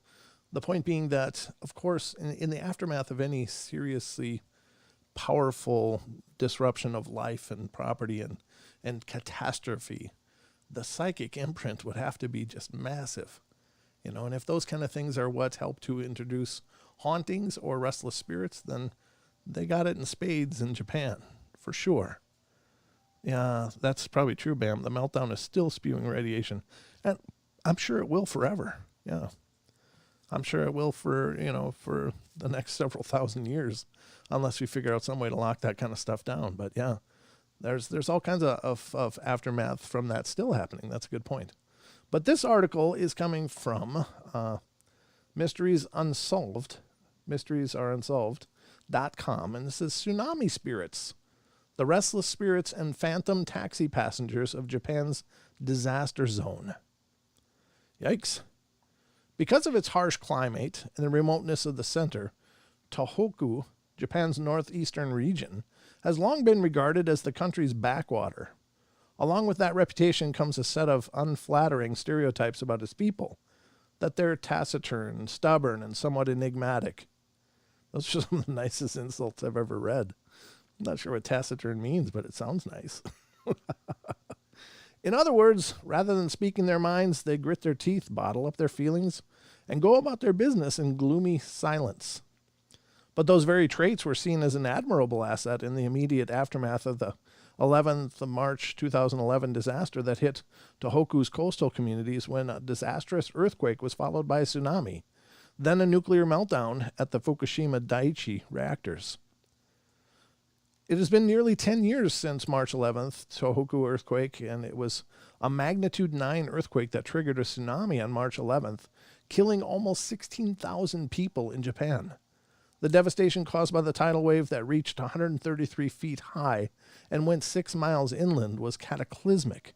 the point being that, of course, in the aftermath of any seriously powerful disruption of life and property and catastrophe, the psychic imprint would have to be just massive. And if those kind of things are what help to introduce hauntings or restless spirits, then they got it in spades in Japan, for sure. Yeah, that's probably true, Bam. The meltdown is still spewing radiation. And I'm sure it will forever. Yeah. I'm sure it will for the next several thousand years, unless we figure out some way to lock that kind of stuff down. But yeah, there's all kinds of aftermath from that still happening. That's a good point. But this article is coming from mysteriesunsolved.com, and this is Tsunami Spirits, the restless spirits and phantom taxi passengers of Japan's disaster zone. Yikes. Because of its harsh climate and the remoteness of the center, Tohoku, Japan's northeastern region, has long been regarded as the country's backwater. Along with that reputation comes a set of unflattering stereotypes about its people, that they're taciturn, stubborn, and somewhat enigmatic. Those are some of the nicest insults I've ever read. I'm not sure what taciturn means, but it sounds nice. In other words, rather than speaking their minds, they grit their teeth, bottle up their feelings, and go about their business in gloomy silence. But those very traits were seen as an admirable asset in the immediate aftermath of the 11th of March 2011 disaster that hit Tohoku's coastal communities when a disastrous earthquake was followed by a tsunami, then a nuclear meltdown at the Fukushima Daiichi reactors. It has been nearly 10 years since March 11th Tohoku earthquake, and it was a magnitude 9 earthquake that triggered a tsunami on March 11th, killing almost 16,000 people in Japan. The devastation caused by the tidal wave that reached 133 feet high and went 6 miles inland was cataclysmic.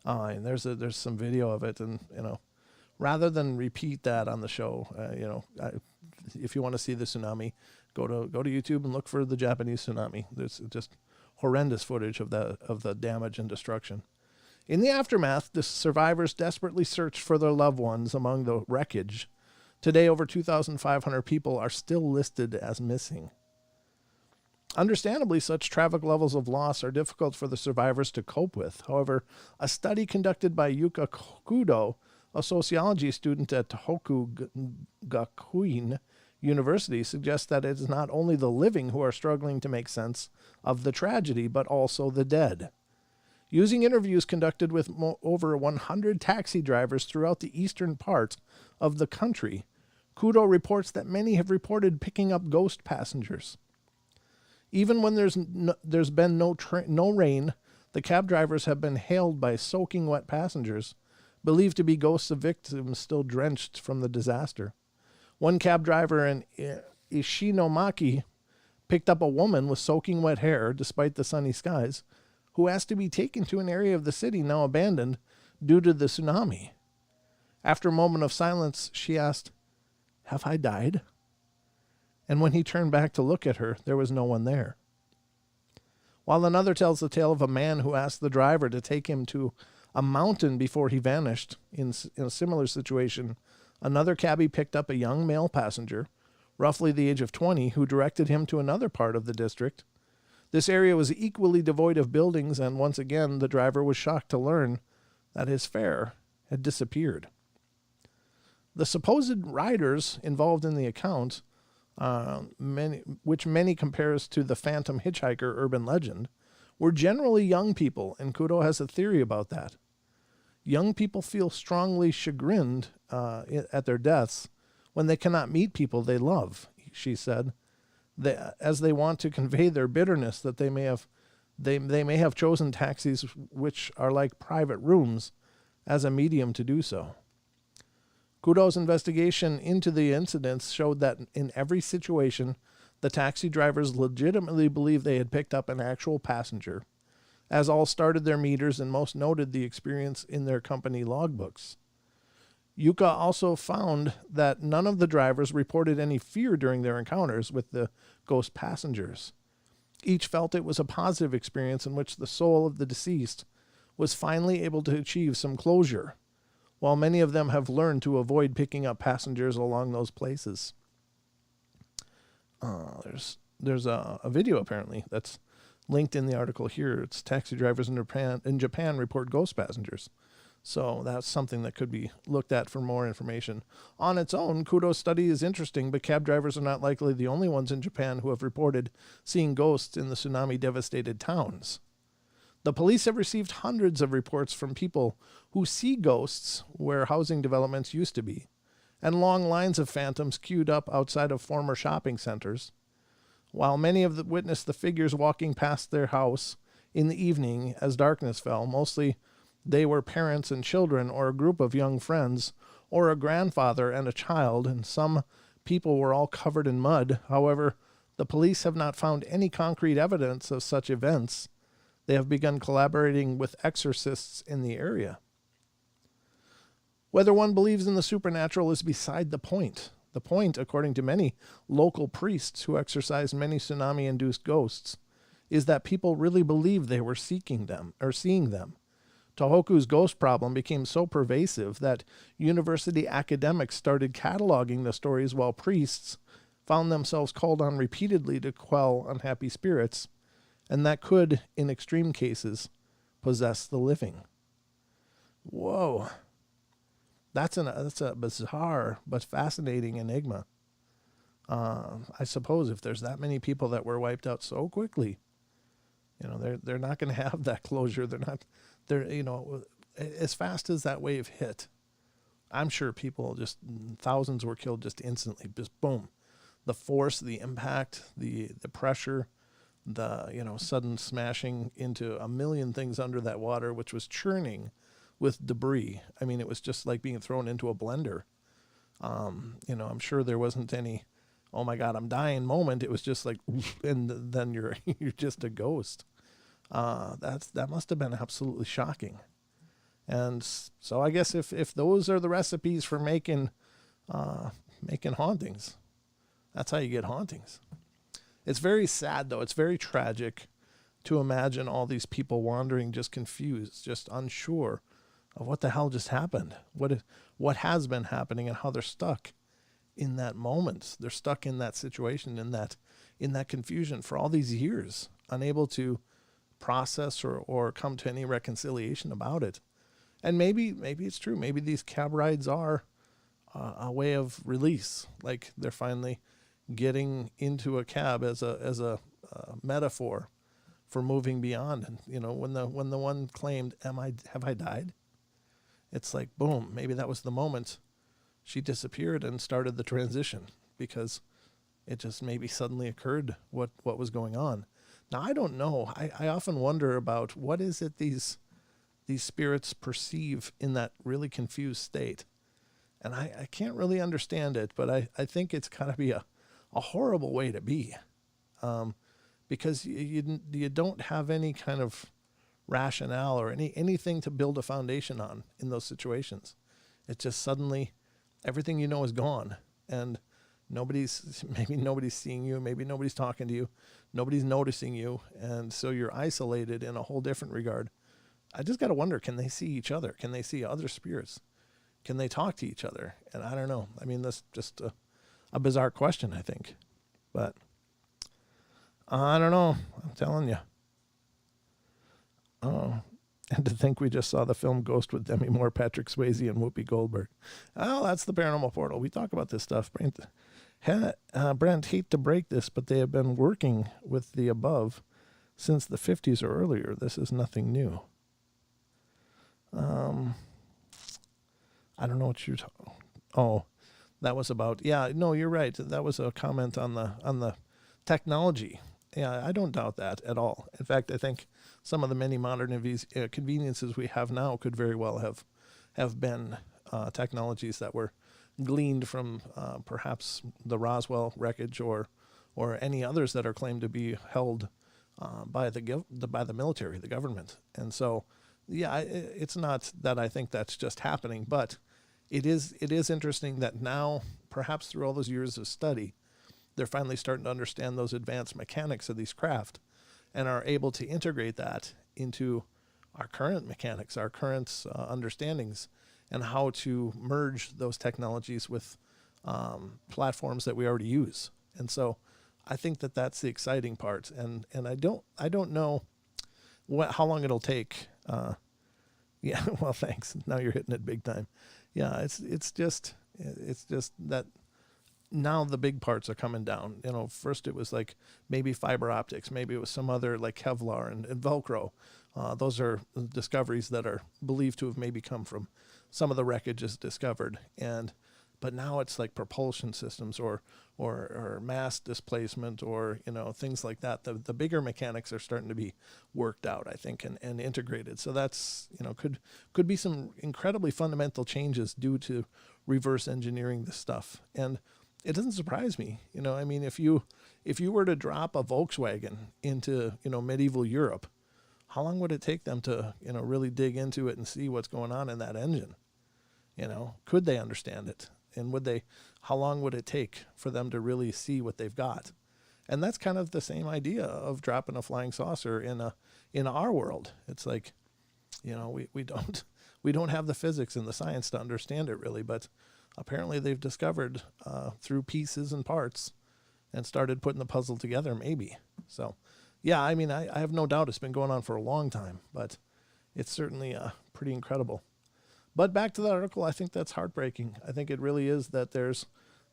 And there's some video of it, and rather than repeat that on the show, if you want to see the tsunami, go to YouTube and look for the Japanese tsunami. There's just horrendous footage of the damage and destruction. In the aftermath, the survivors desperately searched for their loved ones among the wreckage. Today, over 2,500 people are still listed as missing. Understandably, such tragic levels of loss are difficult for the survivors to cope with. However, a study conducted by Yuka Kudo, a sociology student at Tohoku Gakuin University, suggests that it is not only the living who are struggling to make sense of the tragedy, but also the dead. Using interviews conducted with over 100 taxi drivers throughout the eastern part of the country, Kudo reports that many have reported picking up ghost passengers. Even when there's been no rain, the cab drivers have been hailed by soaking wet passengers, believed to be ghosts of victims still drenched from the disaster. One cab driver in Ishinomaki picked up a woman with soaking wet hair, despite the sunny skies, who asked to be taken to an area of the city now abandoned due to the tsunami. After a moment of silence, she asked, "Have I died?" And when he turned back to look at her, there was no one there. While another tells the tale of a man who asked the driver to take him to a mountain before he vanished. In a similar situation, another cabbie picked up a young male passenger, roughly the age of 20, who directed him to another part of the district. This area was equally devoid of buildings, and once again the driver was shocked to learn that his fare had disappeared. The supposed riders involved in the account, which many compares to the phantom hitchhiker urban legend, were generally young people, and Kudo has a theory about that. Young people feel strongly chagrined at their deaths when they cannot meet people they love, she said, as they want to convey their bitterness that they may have chosen taxis which are like private rooms as a medium to do so. Kudo's investigation into the incidents showed that in every situation, the taxi drivers legitimately believed they had picked up an actual passenger, as all started their meters and most noted the experience in their company logbooks. Yuka also found that none of the drivers reported any fear during their encounters with the ghost passengers. Each felt it was a positive experience in which the soul of the deceased was finally able to achieve some closure, while many of them have learned to avoid picking up passengers along those places. There's a video apparently that's linked in the article here. It's taxi drivers in Japan report ghost passengers. So that's something that could be looked at for more information. On its own, Kudo's study is interesting, but cab drivers are not likely the only ones in Japan who have reported seeing ghosts in the tsunami-devastated towns. The police have received hundreds of reports from people who see ghosts where housing developments used to be, and long lines of phantoms queued up outside of former shopping centers. While many have witnessed the figures walking past their house in the evening as darkness fell, mostly they were parents and children, or a group of young friends, or a grandfather and a child, and some people were all covered in mud. However, the police have not found any concrete evidence of such events. They have begun collaborating with exorcists in the area. Whether one believes in the supernatural is beside the point. The point, according to many local priests who exorcised many tsunami-induced ghosts, is that people really believed they were seeing them. Tohoku's ghost problem became so pervasive that university academics started cataloging the stories, while priests found themselves called on repeatedly to quell unhappy spirits, and that could, in extreme cases, possess the living. Whoa. That's a bizarre but fascinating enigma. I suppose if there's that many people that were wiped out so quickly, they're not going to have that closure. They're as fast as that wave hit, I'm sure thousands were killed just instantly. Just boom. The force, the impact, the pressure, the sudden smashing into a million things under that water, which was churning with debris. I mean, it was just like being thrown into a blender. I'm sure there wasn't any oh my God, I'm dying moment. It was just like, and then you're you're just a ghost. That must have been absolutely shocking. And so I guess if those are the recipes for making hauntings, that's how you get hauntings. It's very sad though. It's very tragic to imagine all these people wandering, just confused, just unsure of what the hell just happened, what has been happening, and how they're stuck in that moment. They're stuck in that situation, in that confusion for all these years, unable to process or come to any reconciliation about it. And maybe it's true. Maybe these cab rides are a way of release. Like they're finally getting into a cab as a metaphor for moving beyond. And you know, when the one claimed, have I died? It's like, boom, maybe that was the moment she disappeared and started the transition, because it just maybe suddenly occurred what was going on. Now, I don't know. I often wonder about what is it these spirits perceive in that really confused state. And I can't really understand it, but I think it's got to be a horrible way to be, because you don't have any kind of rationale or anything to build a foundation on in those situations. It's just suddenly everything you know is gone, and maybe nobody's seeing you, maybe nobody's talking to you, nobody's noticing you, and so you're isolated in a whole different regard. I just got to wonder, can they see each other? Can they see other spirits? Can they talk to each other? And I don't know. I mean, that's just a bizarre question, I think. But I don't know. I'm telling you. And to think we just saw the film Ghost with Demi Moore, Patrick Swayze, and Whoopi Goldberg. Oh, that's the Paranormal Portal. We talk about this stuff. Brent, hate to break this, but they have been working with the above since the 50s or earlier. This is nothing new. I don't know what you're talking. Oh, that was about. Yeah, no, you're right. That was a comment on the technology. Yeah, I don't doubt that at all. In fact, I think some of the many modern conveniences we have now could very well have been technologies that were gleaned from perhaps the Roswell wreckage or any others that are claimed to be held by the military, the government. And so, yeah, it's not that I think that's just happening, but it is interesting that now, perhaps through all those years of study, they're finally starting to understand those advanced mechanics of these craft and are able to integrate that into our current mechanics, our current understandings, and how to merge those technologies with platforms that we already use. And so I think that that's the exciting part. And I don't know how long it'll take. Yeah, well, thanks. Now you're hitting it big time. Yeah, it's just that now the big parts are coming down. You know, first it was like maybe fiber optics, maybe it was some other like Kevlar and Velcro. Those are discoveries that are believed to have maybe come from some of the wreckages discovered. But now it's like propulsion systems or mass displacement or, you know, things like that. The bigger mechanics are starting to be worked out, I think, and integrated. So that's, you know, could be some incredibly fundamental changes due to reverse engineering this stuff. And it doesn't surprise me. You know, I mean, if you were to drop a Volkswagen into, you know, medieval Europe, how long would it take them to, you know, really dig into it and see what's going on in that engine? You know, could they understand it? And how long would it take for them to really see what they've got? And that's kind of the same idea of dropping a flying saucer in our world. It's like, you know, we don't have the physics and the science to understand it really, but apparently they've discovered through pieces and parts and started putting the puzzle together maybe. So, yeah, I mean, I have no doubt it's been going on for a long time, but it's certainly pretty incredible. But back to that article, I think that's heartbreaking. I think it really is that there's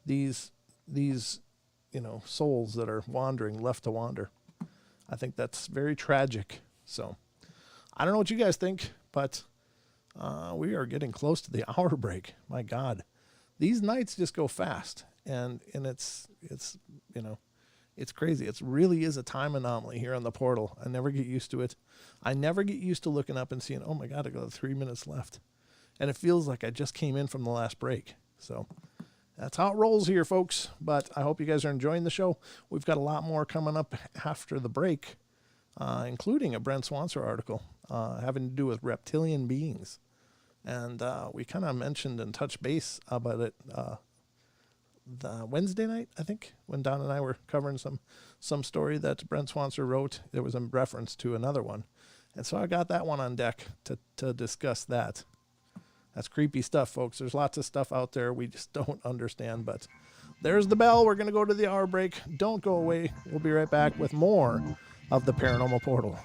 these you know, souls that are wandering, left to wander. I think that's very tragic. So I don't know what you guys think, but we are getting close to the hour break. My God, these nights just go fast, and it's you know, it's crazy. It really is a time anomaly here on the portal. I never get used to it. I never get used to looking up and seeing, oh my God, I got 3 minutes left. And it feels like I just came in from the last break. So That's how it rolls here, folks. But I hope you guys are enjoying the show. We've got a lot more coming up after the break, including a Brent Swanser article having to do with reptilian beings. And we kind of mentioned and touched base about it the Wednesday night, I think, when Don and I were covering some story that Brent Swanser wrote. It was in reference to another one. And so I got that one on deck to discuss that. That's creepy stuff, folks. There's lots of stuff out there we just don't understand. But there's the bell. We're going to go to the hour break. Don't go away. We'll be right back with more of the Paranormal Portal.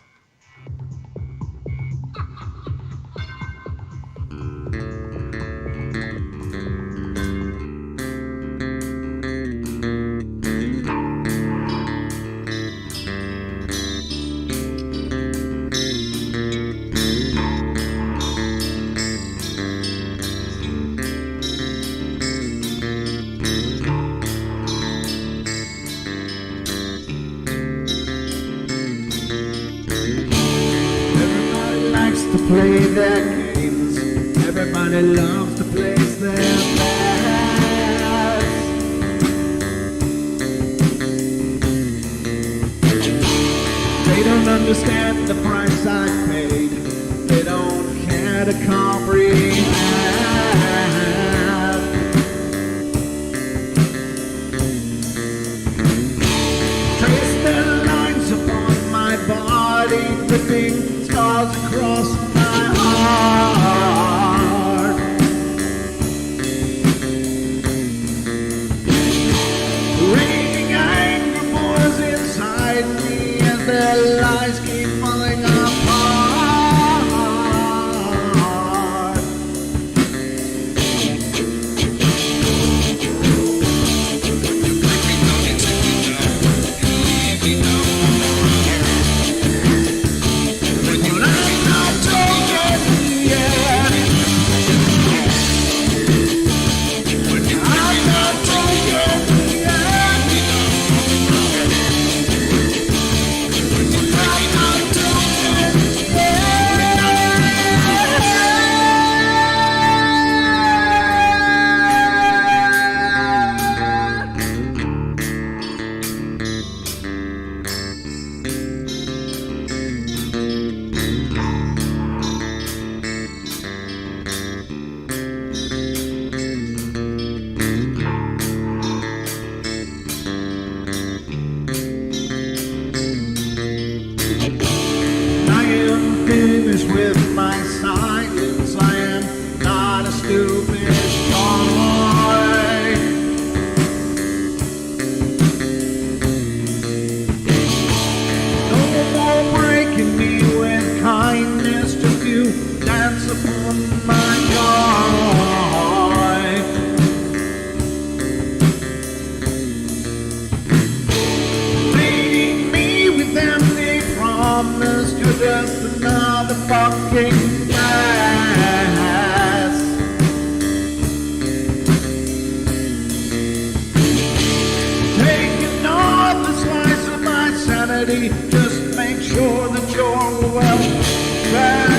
Play their games. Everybody loves to place their bets. They don't understand the price I paid. They don't care to comprehend. Trace their lines upon my body, dripping scars across my heart. Raging anger pours inside me as their lies keep falling apart. With my silence, I am not a stupid boy. No more breaking me with kindness, just you dance upon my joy. Leading me with empty promise, you're just another fucking mess. Taking off the slice of my sanity, just make sure that you're well fed.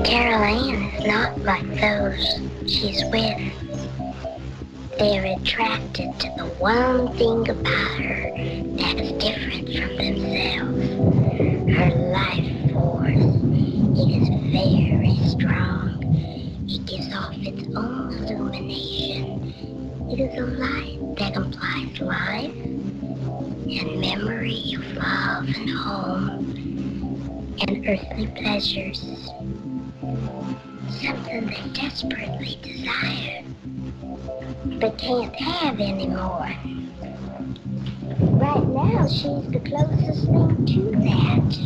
Caroline not like those she's with. They're attracted to the one thing about her that's different from themselves. Her life force. It is very strong. It gives off its own illumination. It is a light that implies life and memory of love and home and earthly pleasures. Something they desperately desire, but can't have anymore. Right now, she's the closest thing to that.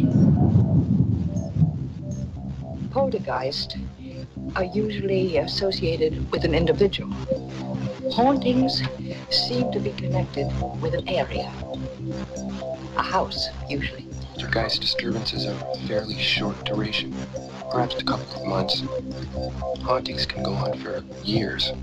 Poltergeists are usually associated with an individual. Hauntings seem to be connected with an area. A house, usually. Poltergeist disturbances are of fairly short duration, perhaps a couple of months. Hauntings can go on for years.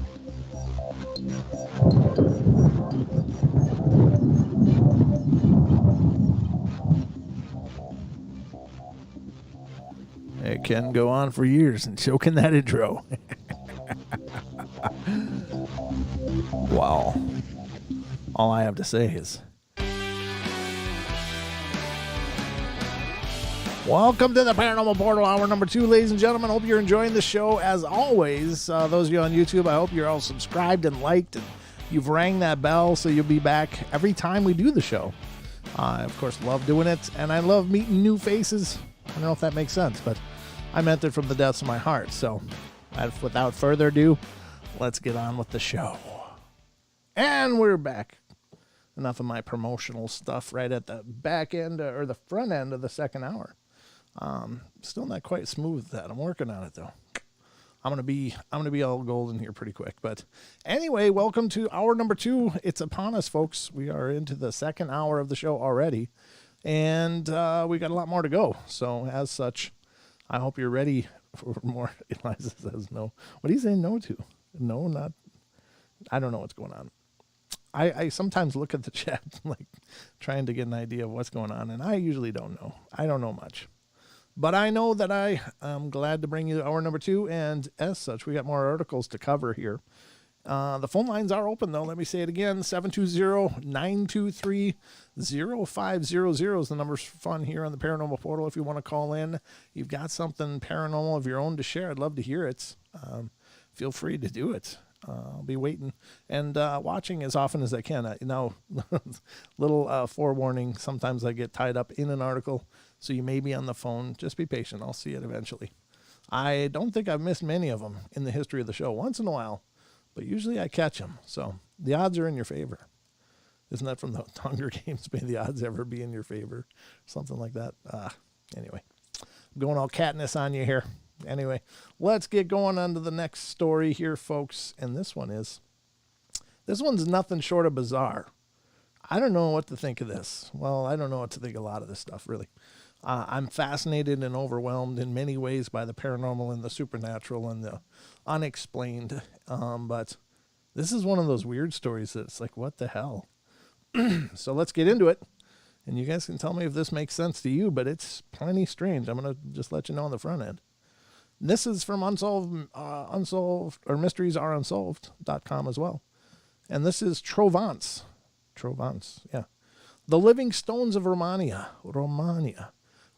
It can go on for years, and so can that intro. Wow. All I have to say is, welcome to the Paranormal Portal, hour number 2, ladies and gentlemen. Hope you're enjoying the show as always. Those of you on YouTube, I hope you're all subscribed and liked, and you've rang that bell so you'll be back every time we do the show. I, of course, love doing it, and I love meeting new faces. I don't know if that makes sense, but I meant it from the depths of my heart. So, without further ado, let's get on with the show. And we're back. Enough of my promotional stuff right at the back end or the front end of the second hour. Still not quite smooth with that. I'm working on it though. I'm gonna be all golden here pretty quick. But anyway, welcome to hour number 2. It's upon us, folks. We are into the second hour of the show already, and we got a lot more to go. So as such, I hope you're ready for more. Eliza says no. What are you saying no to? No, not. I don't know what's going on. I sometimes look at the chat like trying to get an idea of what's going on, and I usually don't know. I don't know much. But I know that I am glad to bring you hour number 2, and as such, we got more articles to cover here. The phone lines are open, though. Let me say it again. 720-923-0500 is the number for fun here on the Paranormal Portal. If you want to call in, you've got something paranormal of your own to share, I'd love to hear it. Feel free to do it. I'll be waiting and watching as often as I can. Little forewarning, sometimes I get tied up in an article, so you may be on the phone. Just be patient. I'll see it eventually. I don't think I've missed many of them in the history of the show. Once in a while, but usually I catch them. So the odds are in your favor. Isn't that from the Hunger Games? May the odds ever be in your favor. Something like that. Anyway, I'm going all Katniss on you here. Anyway, let's get going on to the next story here, folks. And this one's nothing short of bizarre. I don't know what to think of this. Well, I don't know what to think of a lot of this stuff, really. I'm fascinated and overwhelmed in many ways by the paranormal and the supernatural and the unexplained. But this is one of those weird stories that's like, what the hell? So let's get into it. And you guys can tell me if this makes sense to you, but it's plenty strange. I'm going to just let you know on the front end. This is from mysteriesareunsolved.com as well. And this is Trovance. Yeah. The Living Stones of Romania.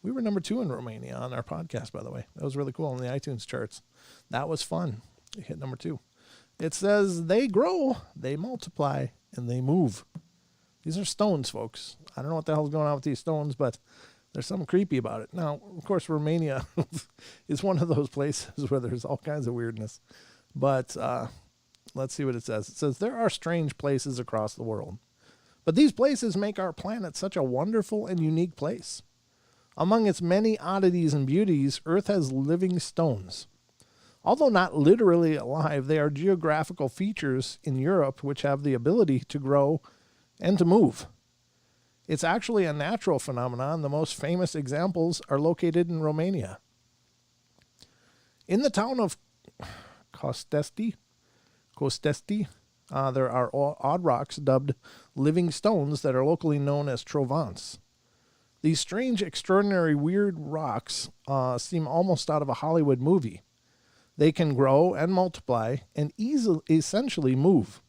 We were number 2 in Romania on our podcast, by the way. That was really cool on the iTunes charts. That was fun. We hit number 2. It says, they grow, they multiply, and they move. These are stones, folks. I don't know what the hell's going on with these stones, but there's something creepy about it. Now, of course, Romania is one of those places where there's all kinds of weirdness. But let's see what it says. It says, there are strange places across the world. But these places make our planet such a wonderful and unique place. Among its many oddities and beauties, Earth has living stones. Although not literally alive, they are geographical features in Europe which have the ability to grow and to move. It's actually a natural phenomenon. The most famous examples are located in Romania. In the town of Costesti, there are odd rocks dubbed living stones that are locally known as Trovance. These strange, extraordinary, weird rocks seem almost out of a Hollywood movie. They can grow and multiply and essentially move.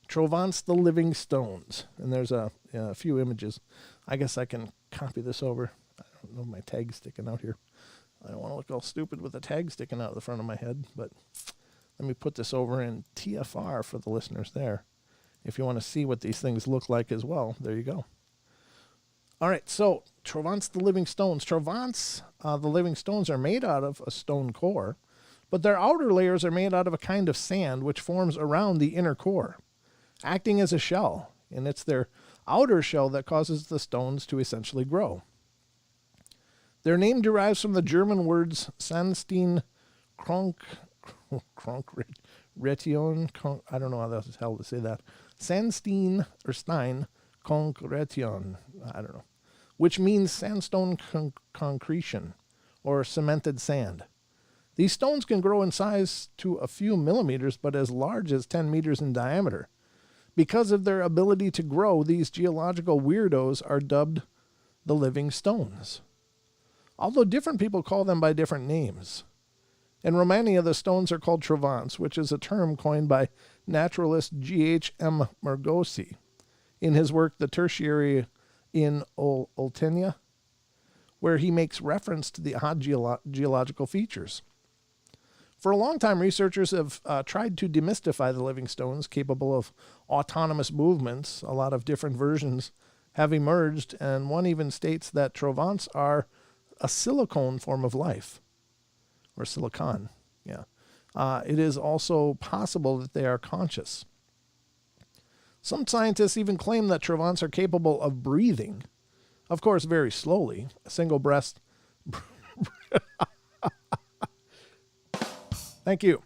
Trovants the living stones. And there's a few images. I guess I can copy this over. I don't know if my tag's sticking out here. I don't want to look all stupid with a tag sticking out the front of my head, but let me put this over in TFR for the listeners there. If you want to see what these things look like as well, there you go. All right, so Trovants the living stones. Trovants, the living stones, are made out of a stone core, but their outer layers are made out of a kind of sand which forms around the inner core, acting as a shell, and it's their outer shell that causes the stones to essentially grow. Their name derives from the German words Sandstein Konkretion, I don't know how the hell to say that, Sandstein or Stein Konkretion, I don't know, which means sandstone concretion or cemented sand. These stones can grow in size to a few millimeters, but as large as 10 meters in diameter. Because of their ability to grow, these geological weirdos are dubbed the living stones, although different people call them by different names. In Romania, the stones are called Trovants, which is a term coined by naturalist G.H.M. Margosi in his work The Tertiary in Oltenia, where he makes reference to the odd geological features. For a long time, researchers have tried to demystify the living stones capable of autonomous movements. A lot of different versions have emerged, and one even states that Trovants are a silicone form of life, or silicon, yeah. It is also possible that they are conscious. Some scientists even claim that Trovants are capable of breathing, of course very slowly, a single breath. Thank you.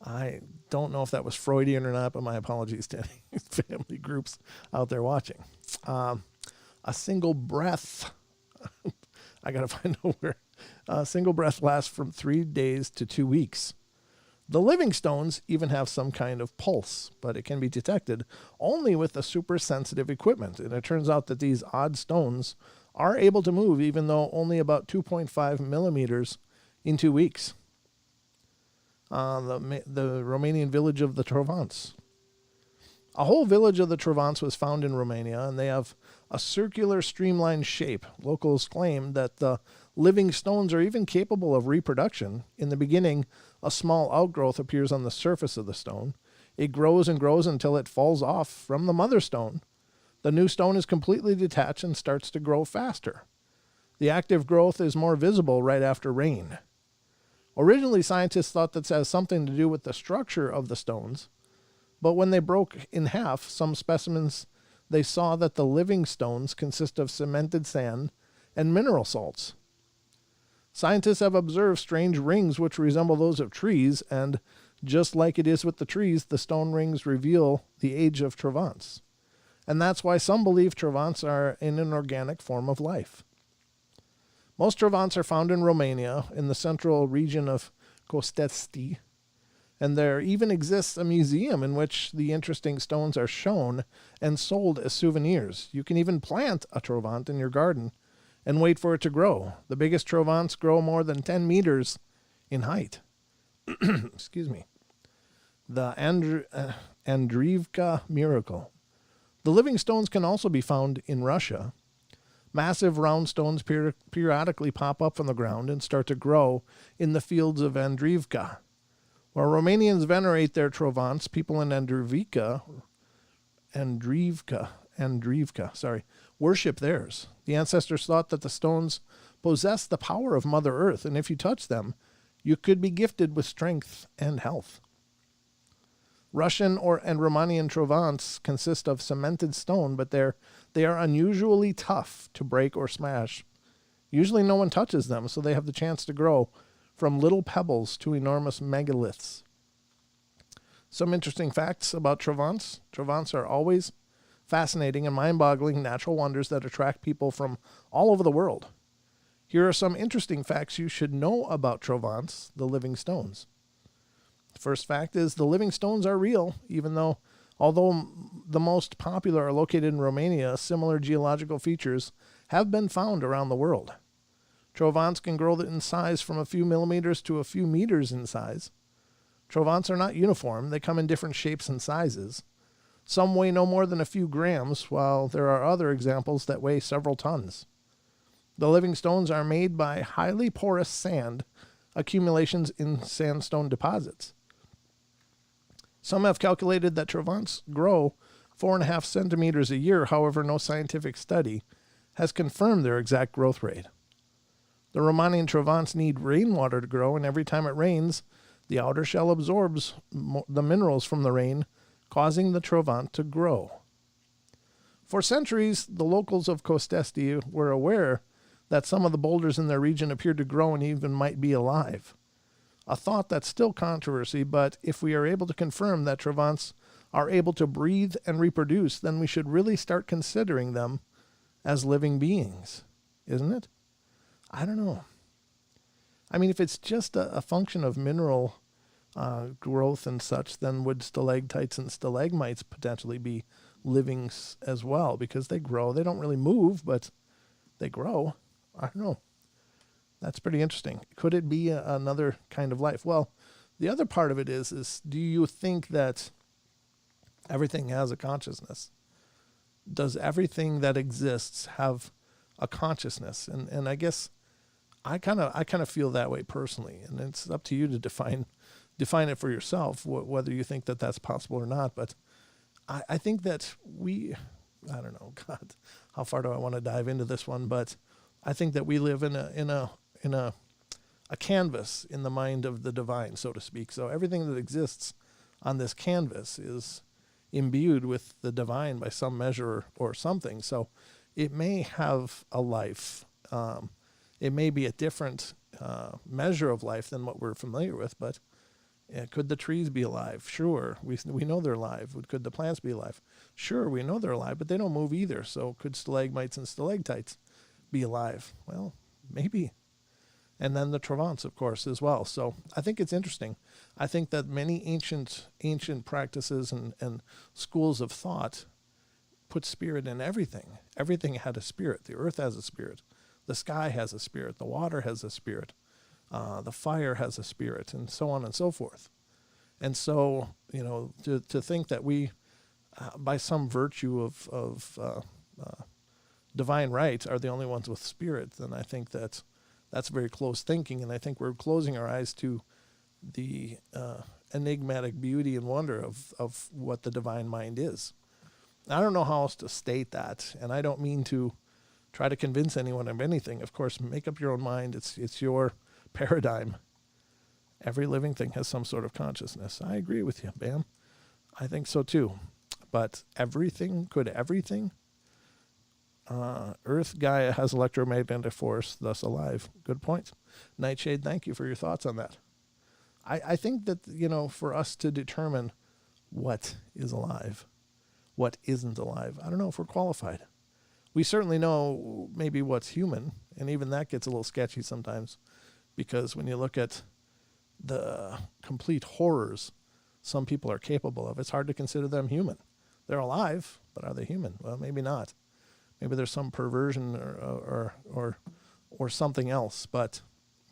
I don't know if that was Freudian or not, but my apologies to any family groups out there watching. A single breath, I got to find out where. A single breath lasts from 3 days to 2 weeks. The living stones even have some kind of pulse, but it can be detected only with a super sensitive equipment. And it turns out that these odd stones are able to move, even though only about 2.5 millimeters in 2 weeks. The Romanian village of the Trovants. A whole village of the Trovants was found in Romania, and they have a circular, streamlined shape. Locals claim that the living stones are even capable of reproduction. In the beginning, a small outgrowth appears on the surface of the stone. It grows and grows until it falls off from the mother stone. The new stone is completely detached and starts to grow faster. The active growth is more visible right after rain. Originally, scientists thought this has something to do with the structure of the stones, but when they broke in half some specimens, they saw that the living stones consist of cemented sand and mineral salts. Scientists have observed strange rings which resemble those of trees, and just like it is with the trees, the stone rings reveal the age of Trovants. And that's why some believe Trovants are an inorganic form of life. Most Trovants are found in Romania, in the central region of Costesti, and there even exists a museum in which the interesting stones are shown and sold as souvenirs. You can even plant a Trovant in your garden and wait for it to grow. The biggest Trovants grow more than 10 meters in height. Excuse me. The Andreevka miracle. The living stones can also be found in Russia. Massive round stones periodically pop up from the ground and start to grow in the fields of Andreevka. While Romanians venerate their Trovants, people in Andreevka, worship theirs. The ancestors thought that the stones possessed the power of Mother Earth, and if you touch them, you could be gifted with strength and health. Russian and Romanian Trovants consist of cemented stone, but they are unusually tough to break or smash. Usually no one touches them, so they have the chance to grow from little pebbles to enormous megaliths. Some interesting facts about Trovants. Trovants are always fascinating and mind-boggling natural wonders that attract people from all over the world. Here are some interesting facts you should know about Trovants, the living stones. The first fact is the living stones are real, although the most popular are located in Romania, similar geological features have been found around the world. Trovants can grow in size from a few millimeters to a few meters in size. Trovants are not uniform. They come in different shapes and sizes. Some weigh no more than a few grams, while there are other examples that weigh several tons. The living stones are made by highly porous sand accumulations in sandstone deposits. Some have calculated that Trovants grow 4.5 centimeters a year. However, no scientific study has confirmed their exact growth rate. The Romanian Trovants need rainwater to grow, and every time it rains, the outer shell absorbs the minerals from the rain, causing the Trovant to grow. For centuries, the locals of Costesti were aware that some of the boulders in their region appeared to grow and even might be alive. A thought that's still controversy, but if we are able to confirm that Trovants are able to breathe and reproduce, then we should really start considering them as living beings, isn't it? I don't know. I mean, if it's just a function of mineral growth and such, then would stalactites and stalagmites potentially be living as well? Because they grow. They don't really move, but they grow. I don't know. That's pretty interesting. Could it be another kind of life? Well, the other part of it is do you think that everything has a consciousness? Does everything that exists have a consciousness? And I guess I kind of feel that way personally, and it's up to you to define it for yourself, whether you think that that's possible or not. But I think that I don't know, God, how far do I want to dive into this one? But I think that we live in a canvas in the mind of the divine, so to speak. So everything that exists on this canvas is imbued with the divine by some measure or something. So it may have a life. It may be a different measure of life than what we're familiar with, but could the trees be alive? Sure, we know they're alive. Could the plants be alive? Sure, we know they're alive, but they don't move either. So could stalagmites and stalactites be alive? Well, maybe. And then the Trovants, of course, as well. So I think it's interesting. I think that many ancient practices and schools of thought put spirit in everything. Everything had a spirit. The earth has a spirit. The sky has a spirit. The water has a spirit. The fire has a spirit, and so on and so forth. And so, to think that we, by some virtue of divine right, are the only ones with spirit, then I think that's very close thinking, and I think we're closing our eyes to the enigmatic beauty and wonder of what the divine mind is. I don't know how else to state that, and I don't mean to try to convince anyone of anything. Of course, make up your own mind. It's your paradigm. Every living thing has some sort of consciousness. I agree with you, Bam. I think so too. But could everything? Earth, Gaia has electromagnetic force, thus alive. Good point. Nightshade, thank you for your thoughts on that. I think that, for us to determine what is alive, what isn't alive, I don't know if we're qualified. We certainly know maybe what's human, and even that gets a little sketchy sometimes, because when you look at the complete horrors some people are capable of, it's hard to consider them human. They're alive, but are they human? Well, maybe not. Maybe there's some perversion or something else, but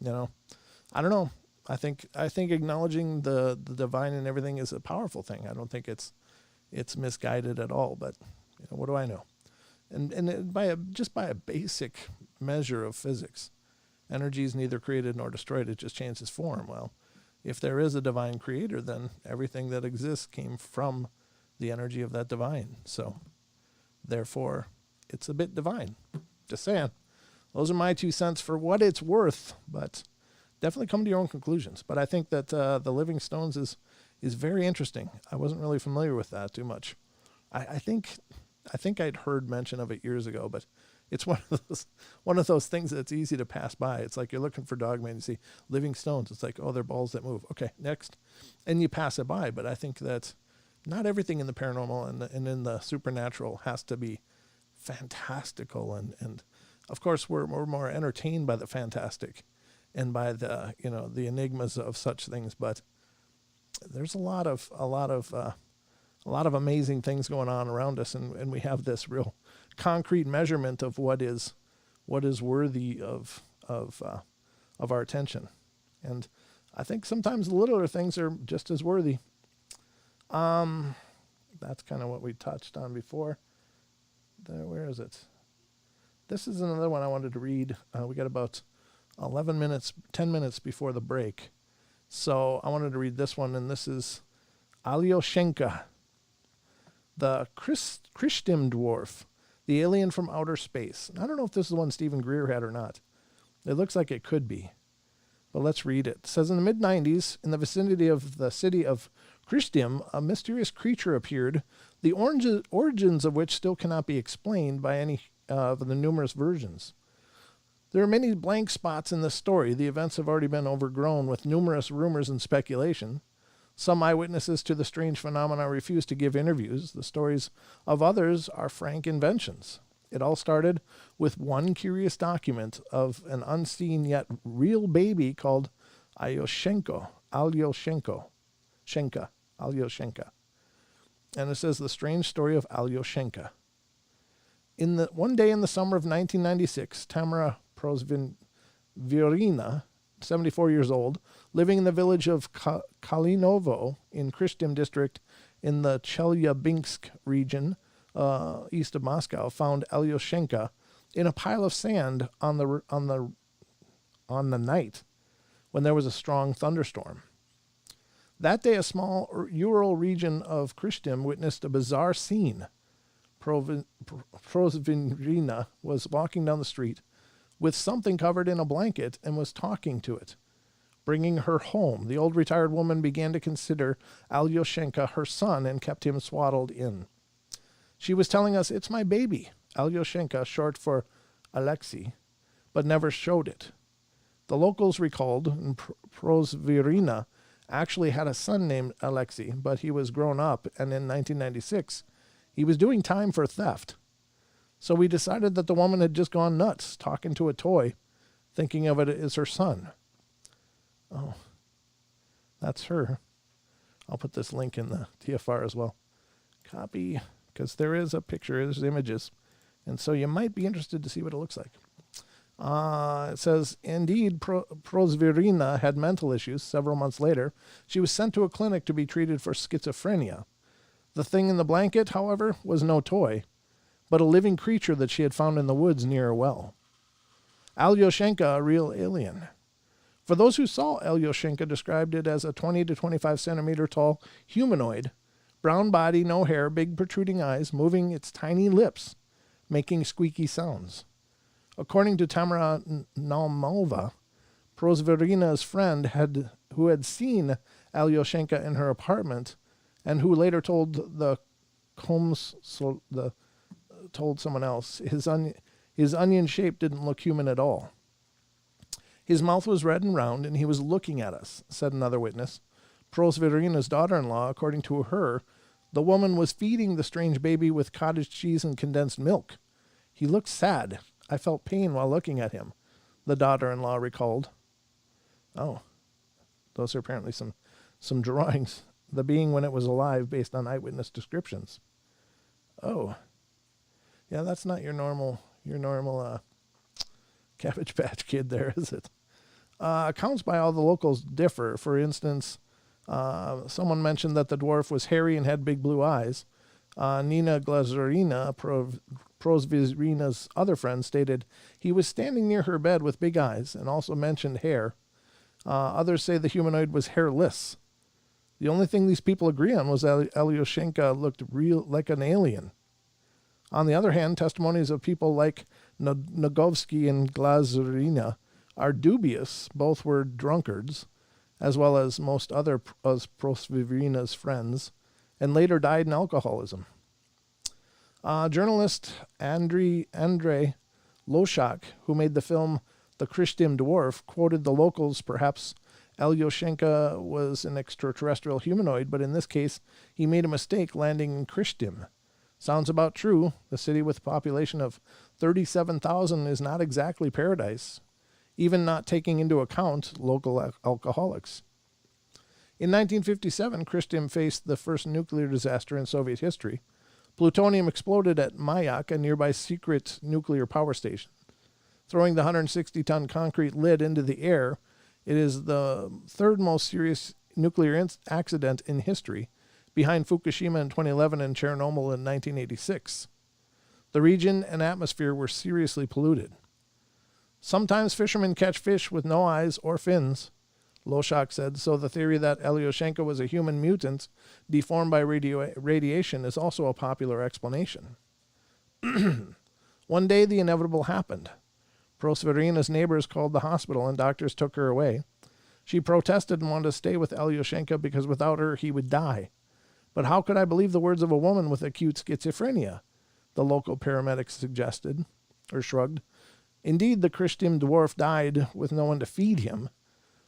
I don't know. I think acknowledging the divine and everything is a powerful thing. I don't think it's misguided at all, but what do I know? And by a basic measure of physics, energy is neither created nor destroyed. It just changes form. Well, if there is a divine creator, then everything that exists came from the energy of that divine. So, therefore, it's a bit divine. Just saying. Those are my 2 cents for what it's worth, but definitely come to your own conclusions. But I think that the living stones is very interesting. I wasn't really familiar with that too much. I think I'd heard mention of it years ago, but it's one of those things that's easy to pass by. It's like you're looking for Dogman, you see living stones. It's like, oh, they're balls that move. Okay, next. And you pass it by. But I think that not everything in the paranormal and in the supernatural has to be fantastical. And of course, we're more entertained by the fantastic and by the the enigmas of such things. But there's a lot of amazing things going on around us, and we have this real concrete measurement of what is worthy of of our attention. And I think sometimes the littler things are just as worthy. That's kind of what we touched on before. Where is it? This is another one I wanted to read. We got about 10 minutes before the break. So I wanted to read this one, and this is Alyoshenka, the Christim dwarf, the alien from outer space. I don't know if this is the one Stephen Greer had or not. It looks like it could be. But let's read it. It says, in the mid-90s, in the vicinity of the city of Christim, a mysterious creature appeared, the origins of which still cannot be explained by any of the numerous versions. There are many blank spots in this story. The events have already been overgrown with numerous rumors and speculation. Some eyewitnesses to the strange phenomena refuse to give interviews. The stories of others are frank inventions. It all started with one curious document of an unseen yet real baby called Alyoshenka. And it says the strange story of Alyoshenka. One day in the summer of 1996, Tamara Prosvirina, 74 years old, living in the village of Kalinovo in Christim district in the Chelyabinsk region, east of Moscow, found Alyoshenka in a pile of sand on the night when there was a strong thunderstorm. That day, a small Ural region of Christim witnessed a bizarre scene. Prosvirina was walking down the street with something covered in a blanket and was talking to it, bringing her home. The old retired woman began to consider Alyoshenka her son and kept him swaddled in. She was telling us, "It's my baby," Alyoshenka, short for Alexei, but never showed it. The locals recalled Prosvirina actually had a son named Alexei, but he was grown up, and in 1996, he was doing time for theft. So we decided that the woman had just gone nuts, talking to a toy, thinking of it as her son. Oh, that's her. I'll put this link in the TFR as well. Copy, because there is a picture, there's images. And so you might be interested to see what it looks like. It says, indeed, Prosvirina had mental issues. Several months later, she was sent to a clinic to be treated for schizophrenia. The thing in the blanket, however, was no toy, but a living creature that she had found in the woods near a well. Alyoshenka, a real alien. For those who saw Alyoshenka, described it as a 20 to 25 centimeter tall humanoid, brown body, no hair, big protruding eyes, moving its tiny lips, making squeaky sounds. According to Tamara Naumova, Prosvirina's friend who had seen Alyoshenka in her apartment, and who later told told someone else his onion shape didn't look human at all. His mouth was red and round, and he was looking at us, said another witness. Prosvirina's daughter-in-law, according to her, the woman was feeding the strange baby with cottage cheese and condensed milk. He looked sad. I felt pain while looking at him, the daughter-in-law recalled. Oh, those are apparently some drawings. The being when it was alive based on eyewitness descriptions. Oh, yeah, that's not your normal Cabbage Patch Kid there, is it? Accounts by all the locals differ. For instance, someone mentioned that the dwarf was hairy and had big blue eyes. Nina Glazurina, Prosvirina's other friend, stated he was standing near her bed with big eyes and also mentioned hair. Others say the humanoid was hairless. The only thing these people agree on was that Alyoshenka looked real like an alien. On the other hand, testimonies of people like Nogovsky and Glazurina are dubious. Both were drunkards, as well as most other of Prosvirina's friends, and later died in alcoholism. Journalist Andrei Loshak, who made the film The Christim Dwarf, quoted the locals. Perhaps Alyoshenka was an extraterrestrial humanoid, but in this case, he made a mistake landing in Christim. Sounds about true. The city with a population of 37,000 is not exactly paradise, even not taking into account local alcoholics. In 1957, Christim faced the first nuclear disaster in Soviet history. Plutonium exploded at Mayak, a nearby secret nuclear power station. throwing the 160-ton concrete lid into the air. It is the third most serious nuclear accident in history, behind Fukushima in 2011 and Chernobyl in 1986. The region and atmosphere were seriously polluted. Sometimes fishermen catch fish with no eyes or fins, Loshak said, so the theory that Alyoshenka was a human mutant deformed by radiation is also a popular explanation. One day, the inevitable happened. Prosverina's neighbors called the hospital and doctors took her away. She protested and wanted to stay with Alyoshenka because without her, he would die. But how could I believe the words of a woman with acute schizophrenia? The local paramedics suggested, or shrugged. Indeed, the Christian dwarf died with no one to feed him.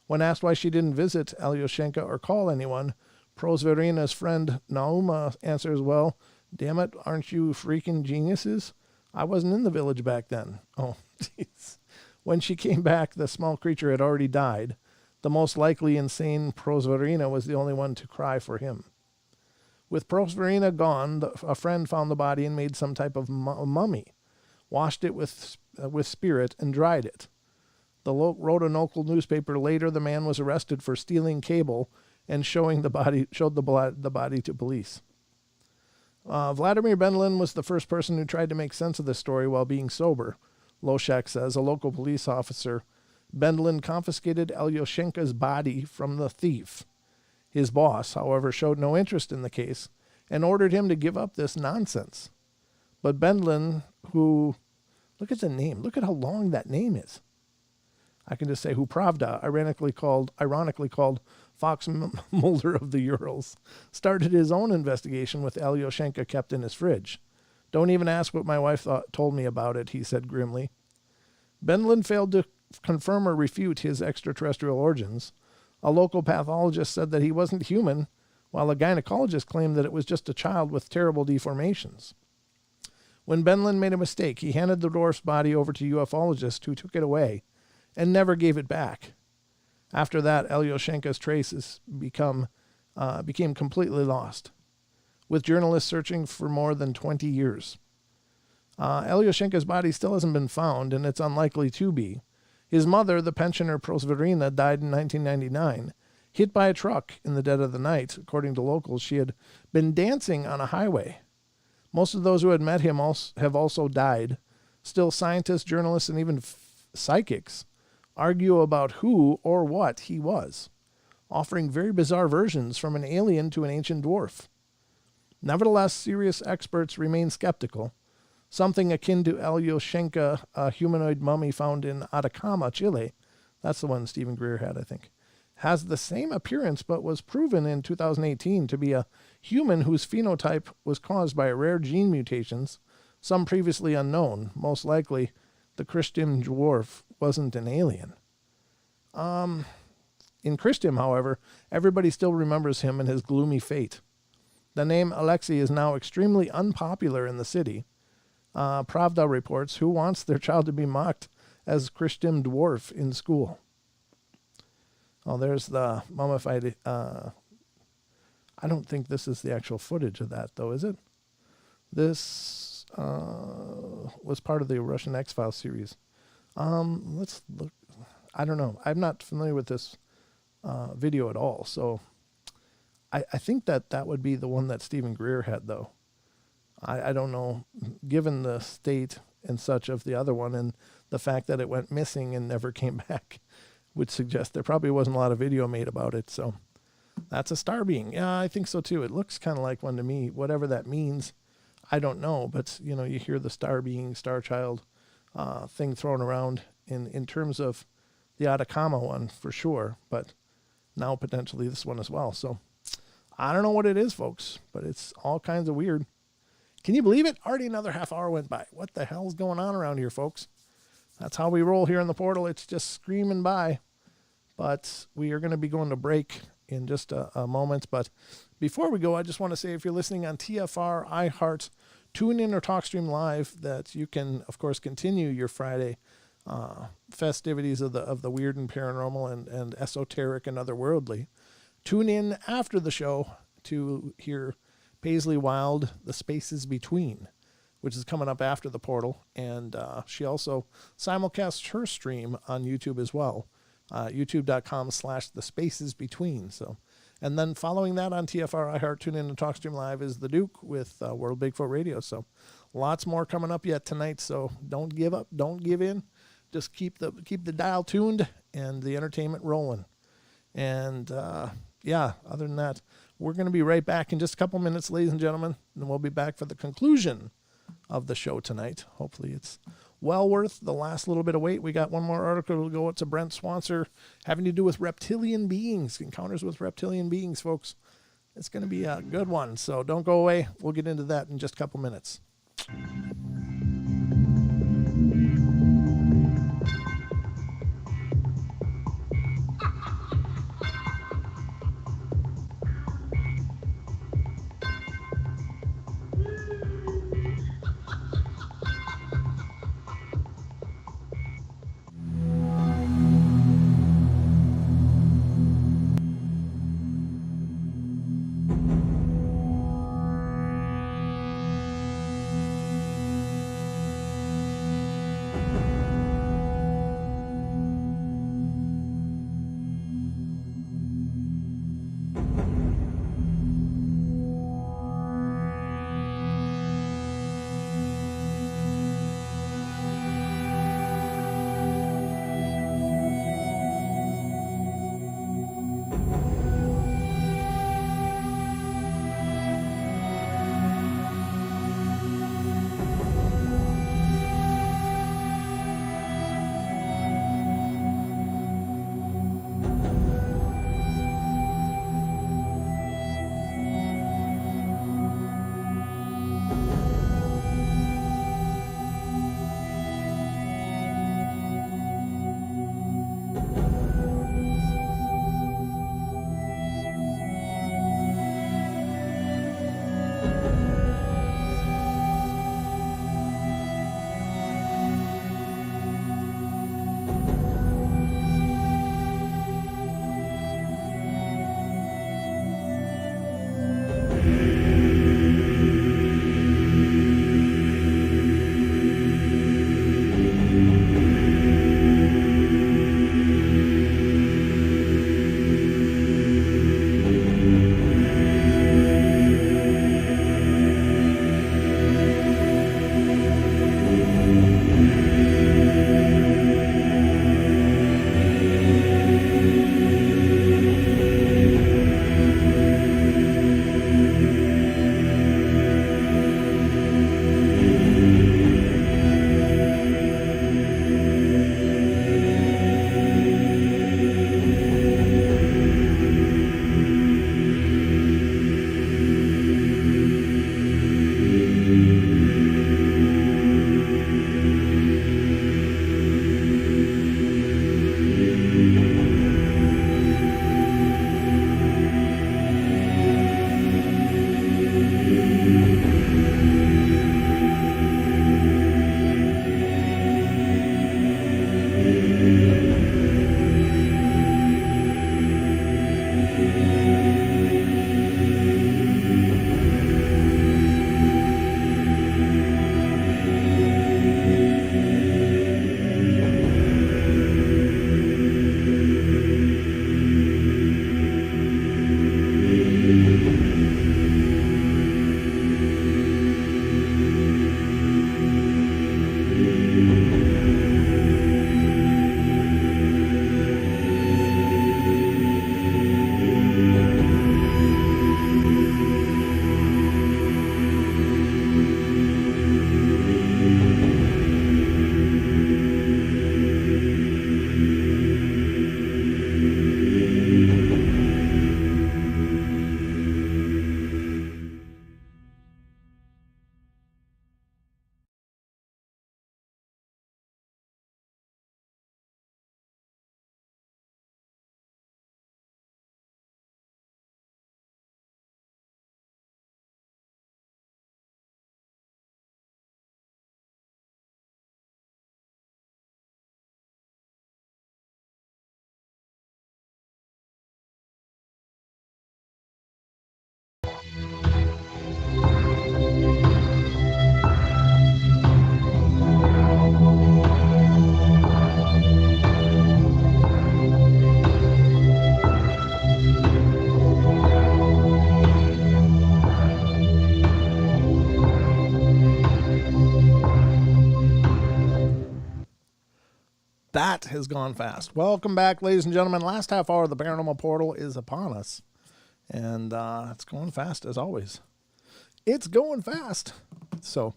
When asked why she didn't visit Alyoshenka or call anyone, Prosverina's friend Nauma answers, well, damn it, aren't you freaking geniuses? I wasn't in the village back then. Oh, jeez. When she came back, the small creature had already died. The most likely insane Prosverina was the only one to cry for him. With Prosverina gone, a friend found the body and made some type of mummy, washed it with spirit, and dried it. Wrote a local newspaper later. The man was arrested for stealing cable and showed the body to police. Vladimir Bendelin was the first person who tried to make sense of the story while being sober, Loshak says. A local police officer, Bendelin confiscated Alyoshenka's body from the thief. His boss, however, showed no interest in the case and ordered him to give up this nonsense. But Bendelin, who, look at the name, look at how long that name is. I can just say who Pravda, ironically called Fox Mulder of the Urals, started his own investigation with Alyoshenka kept in his fridge. Don't even ask what my wife told me about it, he said grimly. Bendelin failed to confirm or refute his extraterrestrial origins. A local pathologist said that he wasn't human, while a gynecologist claimed that it was just a child with terrible deformations. When Bendelin made a mistake, he handed the dwarf's body over to ufologists who took it away and never gave it back. After that, Alyoshenka's traces became completely lost, with journalists searching for more than 20 years. Alyoshenka's body still hasn't been found, and it's unlikely to be. His mother, the pensioner Prosverina, died in 1999, hit by a truck in the dead of the night. According to locals, she had been dancing on a highway. Most of those who had met him have also died. Still, scientists, journalists, and even psychics argue about who or what he was, offering very bizarre versions from an alien to an ancient dwarf. Nevertheless, serious experts remain skeptical. Something akin to Alyoshenka, a humanoid mummy found in Atacama, Chile, that's the one Stephen Greer had, I think, has the same appearance but was proven in 2018 to be a human whose phenotype was caused by rare gene mutations, some previously unknown. Most likely, the Christian dwarf wasn't an alien. In Christian, however, everybody still remembers him and his gloomy fate. The name Alexei is now extremely unpopular in the city. Pravda reports, who wants their child to be mocked as Christian dwarf in school? Oh, there's the mummified... I don't think this is the actual footage of that, though, is it? This was part of the Russian X-Files series. Let's look. I don't know. I'm not familiar with this video at all, so I think that would be the one that Stephen Greer had, though. I don't know, given the state and such of the other one and the fact that it went missing and never came back, would suggest there probably wasn't a lot of video made about it. So that's a star being. Yeah, I think so too. It looks kind of like one to me. Whatever that means, I don't know. But, you know, you hear the star being, star child thing thrown around in terms of the Atacama one for sure. But now potentially this one as well. So I don't know what it is, folks, but it's all kinds of weird. Can you believe it? Already another half hour went by. What the hell's going on around here, folks? That's how we roll here in the portal. It's just screaming by. But we are going to be going to break in just a moment. But before we go, I just want to say if you're listening on TFR, iHeart, TuneIn, or TalkStream Live, that you can, of course, continue your Friday festivities of the weird and paranormal and esoteric and otherworldly. Tune in after the show to hear Paisley Wild, The Spaces Between, which is coming up after the portal. And she also simulcasts her stream on YouTube as well, youtube.com/thespacesbetween. So, and then following that on TFR, iHeart, TuneIn, and TalkStream Live is the Duke with World Bigfoot Radio. So lots more coming up yet tonight. So don't give up, don't give in. Just keep the dial tuned and the entertainment rolling. And yeah, other than that, we're going to be right back in just a couple minutes, ladies and gentlemen. And we'll be back for the conclusion of the show tonight. Hopefully it's well worth the last little bit of wait. We got one more article to go. It's a Brent Swanser having to do with reptilian beings, encounters with reptilian beings, folks. It's going to be a good one. So don't go away. We'll get into that in just a couple minutes. That has gone fast. Welcome back, ladies and gentlemen. Last half hour of the Paranormal Portal is upon us. And it's going fast, as always. It's going fast. So,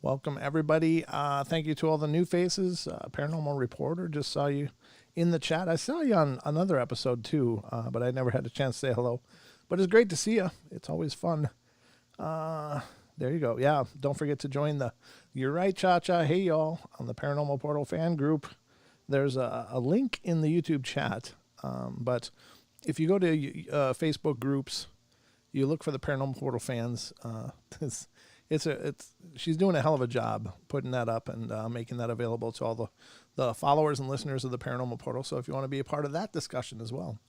welcome, everybody. Thank you to all the new faces. Paranormal Reporter, just saw you in the chat. I saw you on another episode, too, but I never had a chance to say hello. But it's great to see you. It's always fun. There you go. Yeah, don't forget to join the You're Right, Cha-Cha. Hey, y'all, on the Paranormal Portal fan group. There's a link in the YouTube chat, but if you go to Facebook groups, you look for the Paranormal Portal fans. She's doing a hell of a job putting that up and making that available to all the followers and listeners of the Paranormal Portal. So if you want to be a part of that discussion as well,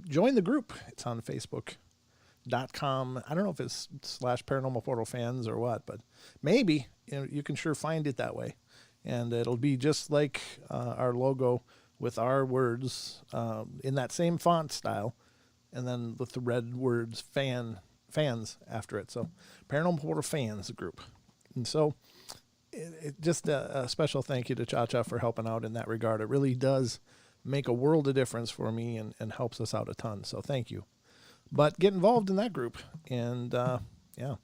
join the group. It's on Facebook.com. I don't know if it's /Paranormal Portal fans or what, but maybe you can sure find it that way. And it'll be just like our logo with our words in that same font style, and then with the red words fans after it. So Paranormal Portal fans group. And so just a special thank you to Cha-Cha for helping out in that regard. It really does make a world of difference for me and helps us out a ton. So thank you. But get involved in that group. And yeah,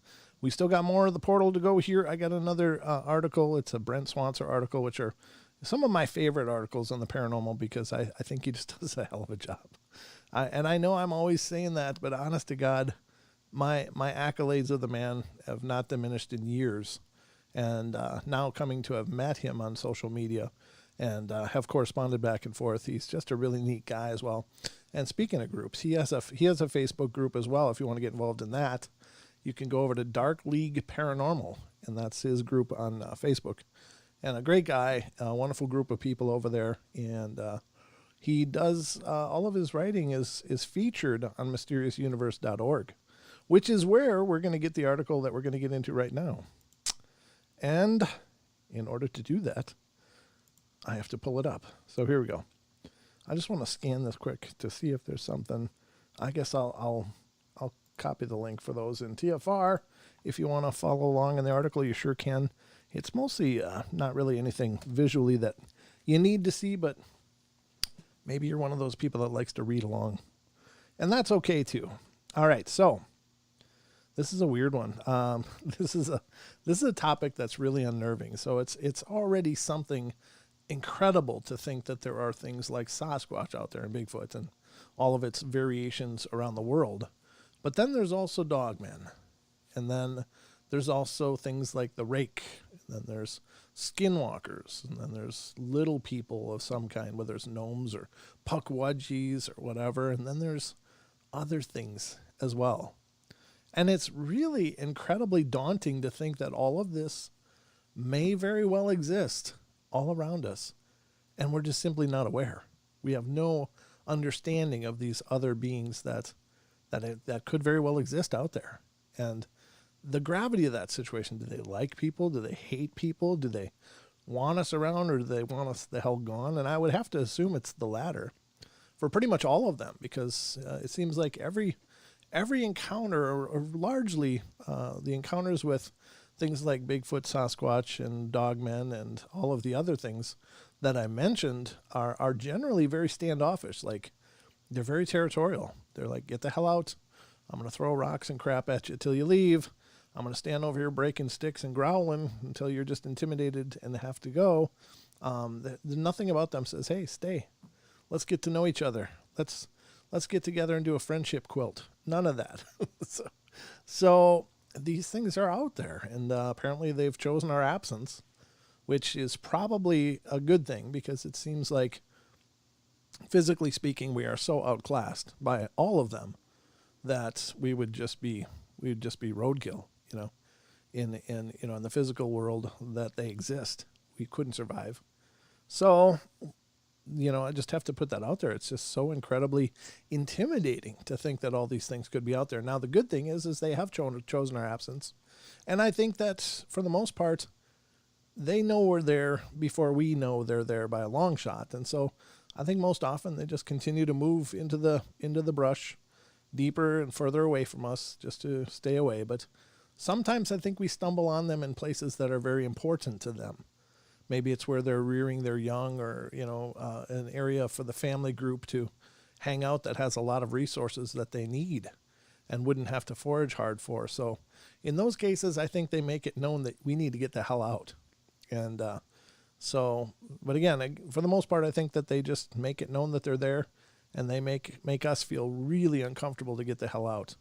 we still got more of the portal to go here. I got another article. It's a Brent Swanser article, which are some of my favorite articles on the paranormal because I think he just does a hell of a job. And I know I'm always saying that, but honest to God, my accolades of the man have not diminished in years. And now coming to have met him on social media and have corresponded back and forth, he's just a really neat guy as well. And speaking of groups, he has a Facebook group as well. If you want to get involved in that, you can go over to Dark League Paranormal, and that's his group on Facebook. And a great guy, a wonderful group of people over there. And he does, all of his writing is featured on mysteriousuniverse.org, which is where we're going to get the article that we're going to get into right now. And in order to do that, I have to pull it up. So here we go. I just want to scan this quick to see if there's something. I guess I'll copy the link for those in TFR. If you want to follow along in the article, you sure can. It's mostly not really anything visually that you need to see, but maybe you're one of those people that likes to read along. And that's okay too. All right, so this is a weird one. This is a topic that's really unnerving. So it's already something incredible to think that there are things like Sasquatch out there and Bigfoot and all of its variations around the world. But then there's also dogmen. And then there's also things like the rake. And then there's skinwalkers. And then there's little people of some kind, whether it's gnomes or pukwudgies or whatever. And then there's other things as well. And it's really incredibly daunting to think that all of this may very well exist all around us. And we're just simply not aware. We have no understanding of these other beings that could very well exist out there. And the gravity of that situation, do they like people? Do they hate people? Do they want us around, or do they want us the hell gone? And I would have to assume it's the latter for pretty much all of them, because it seems like every encounter, or largely the encounters with things like Bigfoot, Sasquatch, and dogmen, and all of the other things that I mentioned are generally very standoffish. Like, they're very territorial. They're like, get the hell out. I'm going to throw rocks and crap at you till you leave. I'm going to stand over here breaking sticks and growling until you're just intimidated and have to go. There's nothing about them says, hey, stay. Let's get to know each other. Let's get together and do a friendship quilt. None of that. So these things are out there, and apparently they've chosen our absence, which is probably a good thing, because it seems like, physically speaking, we are so outclassed by all of them that we would just be roadkill, in the physical world that they exist. We couldn't survive. So, I just have to put that out there. It's just so incredibly intimidating to think that all these things could be out there. Now, the good thing is they have chosen our absence. And I think that for the most part, they know we're there before we know they're there by a long shot. And so I think most often they just continue to move into the brush, deeper and further away from us, just to stay away. But sometimes I think we stumble on them in places that are very important to them. Maybe it's where they're rearing their young, or, an area for the family group to hang out that has a lot of resources that they need and wouldn't have to forage hard for. So in those cases, I think they make it known that we need to get the hell out. And but again, for the most part, I think that they just make it known that they're there, and they make us feel really uncomfortable to get the hell out.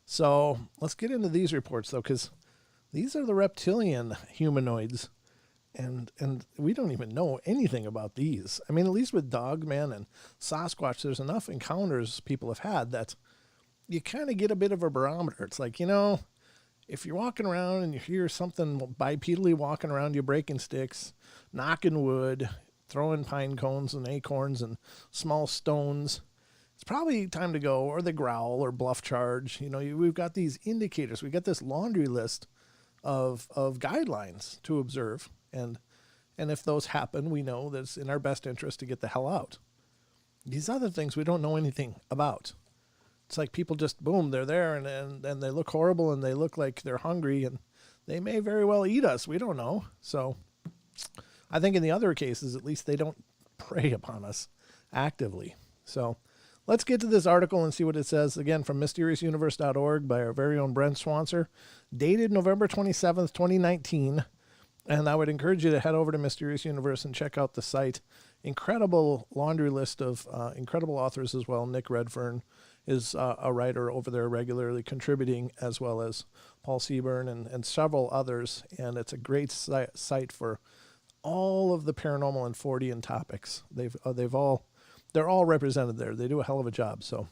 So let's get into these reports, though, because these are the reptilian humanoids, and we don't even know anything about these. I mean, at least with Dogman and Sasquatch, there's enough encounters people have had that you kind of get a bit of a barometer. It's like, if you're walking around and you hear something bipedally walking around you, breaking sticks, knocking wood, throwing pine cones and acorns and small stones, it's probably time to go, or they growl or bluff charge. We've got these indicators. We got this laundry list of guidelines to observe. And if those happen, we know that it's in our best interest to get the hell out. These other things we don't know anything about. It's like people just, boom, they're there, and they look horrible, and they look like they're hungry, and they may very well eat us. We don't know. So I think in the other cases, at least they don't prey upon us actively. So let's get to this article and see what it says. Again, from mysteriousuniverse.org by our very own Brent Swanser, dated November 27th, 2019. And I would encourage you to head over to Mysterious Universe and check out the site. Incredible laundry list of incredible authors as well. Nick Redfern is a writer over there regularly contributing, as well as Paul Seaburn and several others. And it's a great site for all of the paranormal and Fortean topics. They're all represented there. They do a hell of a job. So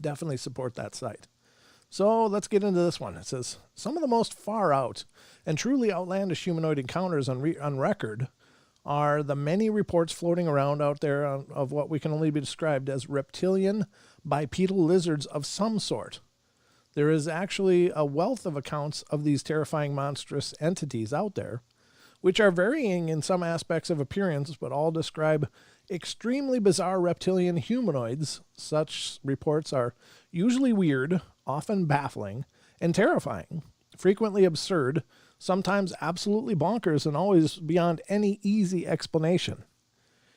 definitely support that site. So let's get into this one. It says, some of the most far out and truly outlandish humanoid encounters on record are the many reports floating around out there of what we can only be described as reptilian bipedal lizards of some sort. There is actually a wealth of accounts of these terrifying monstrous entities out there, which are varying in some aspects of appearance, but all describe extremely bizarre reptilian humanoids. Such reports are usually weird, often baffling, and terrifying, frequently absurd, sometimes absolutely bonkers, and always beyond any easy explanation.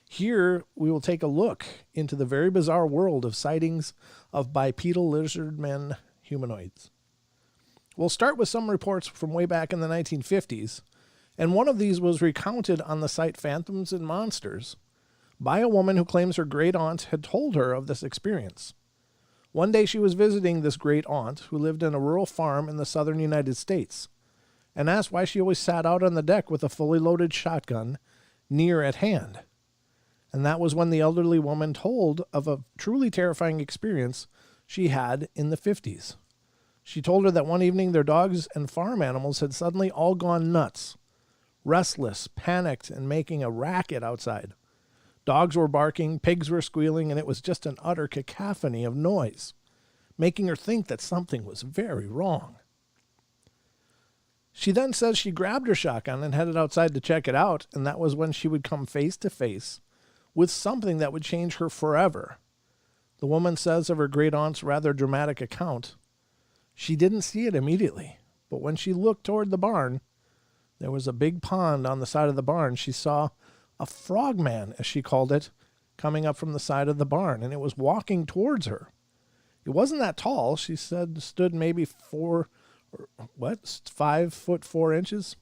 Here, we will take a look into the very bizarre world of sightings of bipedal lizardmen humanoids. We'll start with some reports from way back in the 1950s, and one of these was recounted on the site Phantoms and Monsters by a woman who claims her great aunt had told her of this experience. One day she was visiting this great aunt, who lived in a rural farm in the southern United States, and asked why she always sat out on the deck with a fully loaded shotgun near at hand. And that was when the elderly woman told of a truly terrifying experience she had in the 50s. She told her that one evening their dogs and farm animals had suddenly all gone nuts, restless, panicked, and making a racket outside. Dogs were barking, pigs were squealing, and it was just an utter cacophony of noise, making her think that something was very wrong. She then says she grabbed her shotgun and headed outside to check it out, and that was when she would come face to face with something that would change her forever. The woman says of her great-aunt's rather dramatic account, she didn't see it immediately, but when she looked toward the barn, there was a big pond on the side of the barn. She saw a frogman, as she called it, coming up from the side of the barn, and it was walking towards her. It wasn't that tall. She said stood maybe 5 foot 4 inches,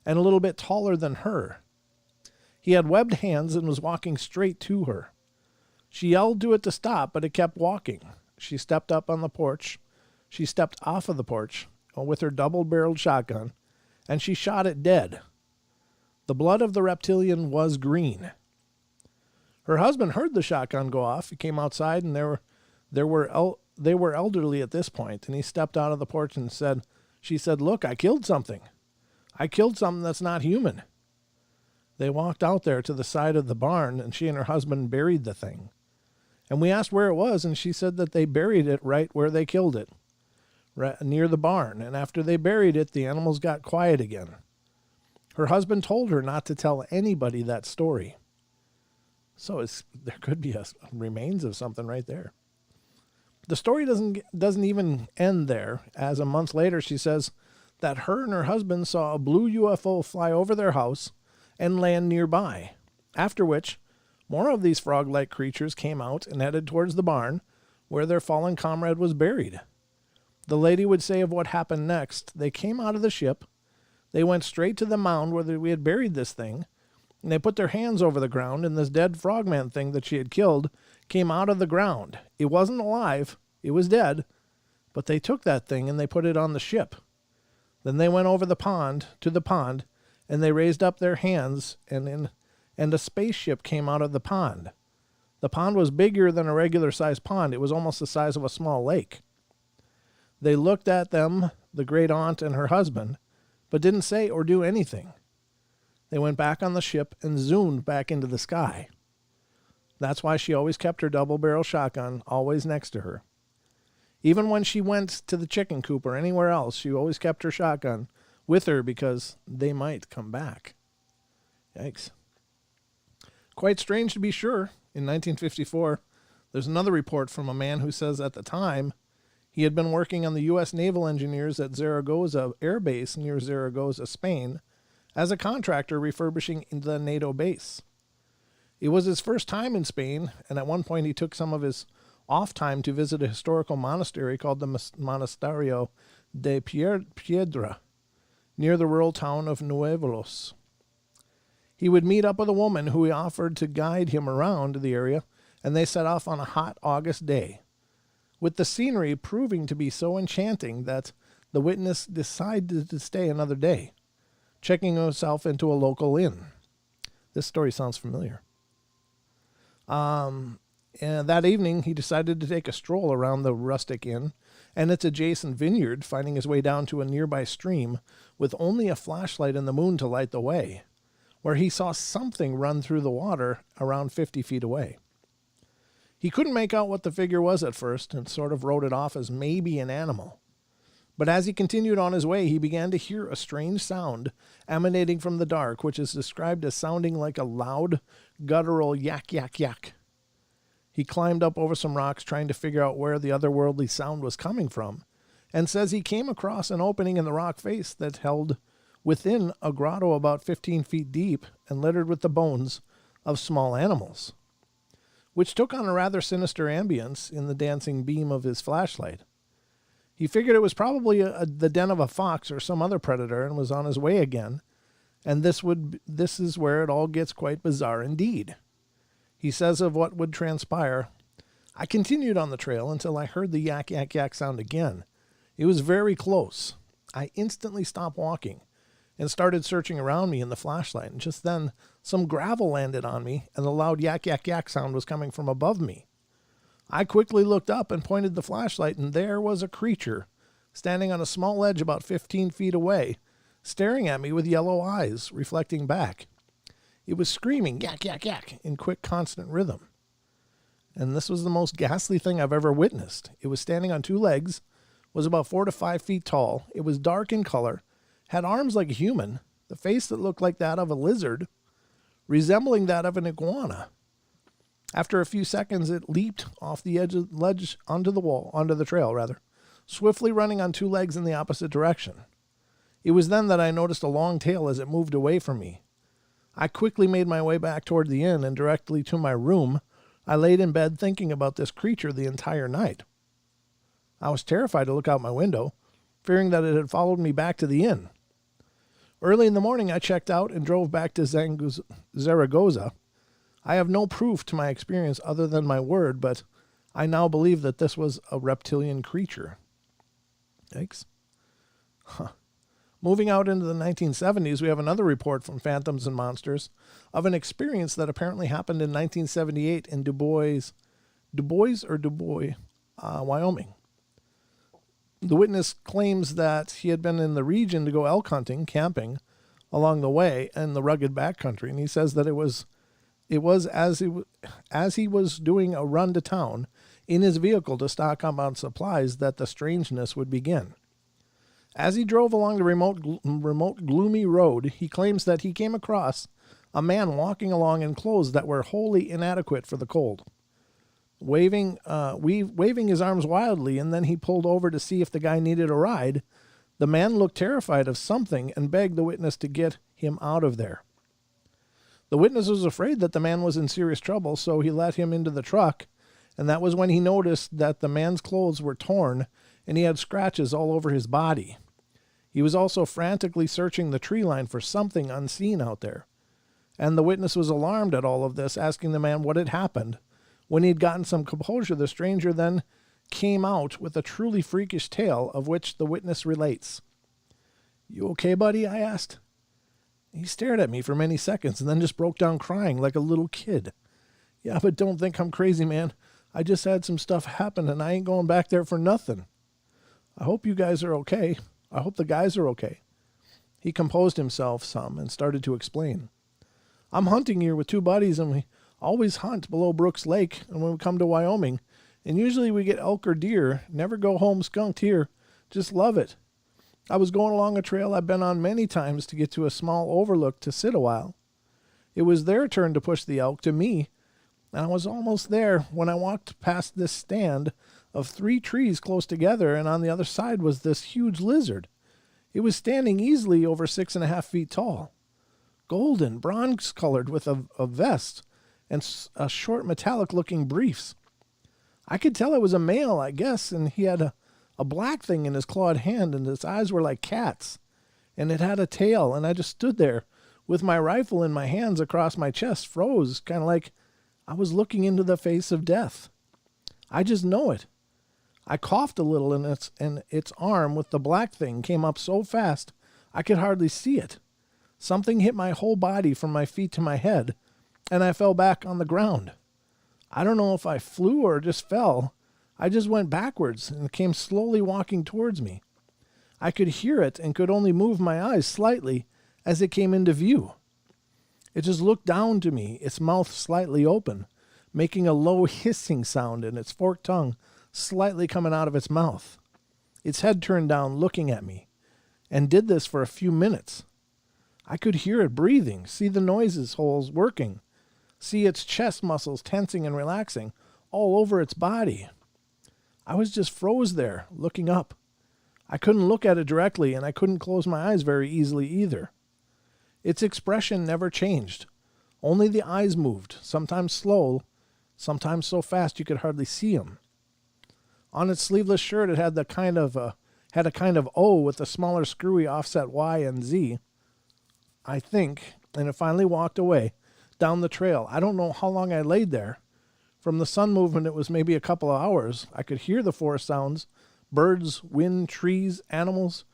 and a little bit taller than her. He had webbed hands and was walking straight to her. She yelled to it to stop, but it kept walking. She stepped up on the porch. She stepped off of the porch with her double-barreled shotgun, and she shot it dead. The blood of the reptilian was green. Her husband heard the shotgun go off. He came outside, and they were elderly at this point, and he stepped out of the porch and she said, "Look, I killed something. I killed something that's not human." They walked out there to the side of the barn, and she and her husband buried the thing. And we asked where it was, and she said that they buried it right where they killed it, right near the barn. And after they buried it, the animals got quiet again. Her husband told her not to tell anybody that story. So there could be remains of something right there. The story doesn't even end there, as a month later she says that her and her husband saw a blue UFO fly over their house and land nearby, after which more of these frog-like creatures came out and headed towards the barn where their fallen comrade was buried. The lady would say of what happened next, they came out of the ship, they went straight to the mound where we had buried this thing, and they put their hands over the ground, and this dead frogman thing that she had killed came out of the ground. It wasn't alive, it was dead, but they took that thing and they put it on the ship. Then they went over to the pond, and they raised up their hands, and a spaceship came out of the pond. The pond was bigger than a regular-sized pond. It was almost the size of a small lake. They looked at them, the great aunt and her husband, but didn't say or do anything. They went back on the ship and zoomed back into the sky. That's why she always kept her double-barrel shotgun always next to her. Even when she went to the chicken coop or anywhere else, she always kept her shotgun with her because they might come back. Yikes. Quite strange to be sure. In 1954, there's another report from a man who says at the time he had been working on the U.S. naval engineers at Zaragoza Air Base near Zaragoza, Spain, as a contractor refurbishing the NATO base. It was his first time in Spain, and at one point he took some of his off time to visit a historical monastery called the Monasterio de Piedra, near the rural town of Nuevolos. He would meet up with a woman who he offered to guide him around the area, and they set off on a hot August day, with the scenery proving to be so enchanting that the witness decided to stay another day, checking himself into a local inn. This story sounds familiar. And that evening, he decided to take a stroll around the rustic inn and its adjacent vineyard, finding his way down to a nearby stream with only a flashlight and the moon to light the way, where he saw something run through the water around 50 feet away. He couldn't make out what the figure was at first and sort of wrote it off as maybe an animal. But as he continued on his way, he began to hear a strange sound emanating from the dark, which is described as sounding like a loud, guttural yak, yak, yak. He climbed up over some rocks trying to figure out where the otherworldly sound was coming from, and says he came across an opening in the rock face that held within a grotto about 15 feet deep and littered with the bones of small animals, which took on a rather sinister ambience in the dancing beam of his flashlight. He figured it was probably the den of a fox or some other predator and was on his way again, and this is where it all gets quite bizarre indeed. He says of what would transpire, I continued on the trail until I heard the yak, yak, yak sound again. It was very close. I instantly stopped walking and started searching around me in the flashlight, and just then some gravel landed on me and the loud yak, yak, yak sound was coming from above me. I quickly looked up and pointed the flashlight, and there was a creature standing on a small ledge about 15 feet away, staring at me with yellow eyes, reflecting back. It was screaming yak, yak, yak in quick, constant rhythm. And this was the most ghastly thing I've ever witnessed. It was standing on two legs, was about 4 to 5 feet tall. It was dark in color, had arms like a human, the face that looked like that of a lizard, resembling that of an iguana. After a few seconds, it leaped off the ledge onto the trail, swiftly running on two legs in the opposite direction. It was then that I noticed a long tail as it moved away from me. I quickly made my way back toward the inn and directly to my room. I laid in bed thinking about this creature the entire night. I was terrified to look out my window, fearing that it had followed me back to the inn. Early in the morning, I checked out and drove back to Zaragoza. I have no proof to my experience other than my word, but I now believe that this was a reptilian creature. Yikes. Moving out into the 1970s, we have another report from Phantoms and Monsters of an experience that apparently happened in 1978 in Du Bois, Wyoming. The witness claims that he had been in the region to go elk hunting, camping along the way in the rugged backcountry, and he says that it was as he was doing a run to town in his vehicle to stock up on supplies that the strangeness would begin. As he drove along the remote gloomy road, he claims that he came across a man walking along in clothes that were wholly inadequate for the cold, waving his arms wildly, and then he pulled over to see if the guy needed a ride. The man looked terrified of something and begged the witness to get him out of there. The witness was afraid that the man was in serious trouble, so he let him into the truck, and that was when he noticed that the man's clothes were torn and he had scratches all over his body. He was also frantically searching the tree line for something unseen out there. And the witness was alarmed at all of this, asking the man what had happened. When he had gotten some composure, the stranger then came out with a truly freakish tale of which the witness relates. "You okay, buddy?" I asked. He stared at me for many seconds and then just broke down crying like a little kid. "Yeah, but don't think I'm crazy, man. I just had some stuff happen and I ain't going back there for nothing. I hope you guys are okay. I hope the guys are okay." He composed himself some and started to explain. "I'm hunting here with 2 buddies, and we always hunt below Brooks Lake and when we come to Wyoming. And usually we get elk or deer. Never go home skunked here. Just love it. I was going along a trail I've been on many times to get to a small overlook to sit a while. It was their turn to push the elk to me, and I was almost there when I walked past this stand of 3 trees close together, and on the other side was this huge lizard. It was standing easily over 6.5 feet tall, golden, bronze-colored with a vest and a short metallic-looking briefs. I could tell it was a male, I guess, and he had a black thing in his clawed hand, and his eyes were like cats, and it had a tail, and I just stood there with my rifle in my hands across my chest, froze, kind of like I was looking into the face of death. I just know it. I coughed a little, and its arm with the black thing came up so fast I could hardly see it. Something hit my whole body from my feet to my head, and I fell back on the ground. I don't know if I flew or just fell. I just went backwards and came slowly walking towards me. I could hear it and could only move my eyes slightly as it came into view. It just looked down to me, its mouth slightly open, making a low hissing sound and its forked tongue slightly coming out of its mouth. Its head turned down looking at me, and did this for a few minutes. I could hear it breathing, see the noises holes working, see its chest muscles tensing and relaxing all over its body. I was just froze there, looking up. I couldn't look at it directly, and I couldn't close my eyes very easily either. Its expression never changed. Only the eyes moved, sometimes slow, sometimes so fast you could hardly see them. On its sleeveless shirt, it had a kind of O with a smaller screwy offset Y and Z, I think, and it finally walked away down the trail. I don't know how long I laid there. From the sun movement, it was maybe a couple of hours. I could hear the forest sounds, birds, wind, trees, animals,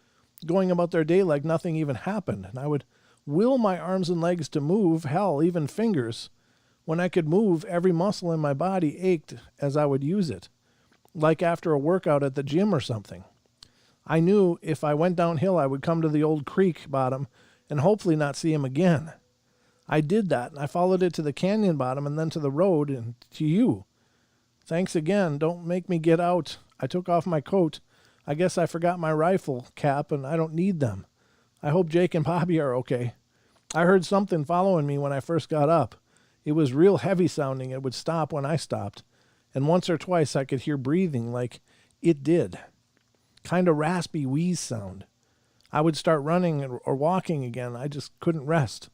going about their day like nothing even happened. And I would will my arms and legs to move, hell, even fingers. When I could move, every muscle in my body ached as I would use it, like after a workout at the gym or something. I knew if I went downhill, I would come to the old creek bottom and hopefully not see him again. I did that, and I followed it to the canyon bottom and then to the road and to you. Thanks again. Don't make me get out. I took off my coat. I guess I forgot my rifle cap, and I don't need them. I hope Jake and Bobby are okay. I heard something following me when I first got up. It was real heavy sounding. It would stop when I stopped, and once or twice I could hear breathing like it did. Kind of raspy wheeze sound. I would start running or walking again. I just couldn't rest.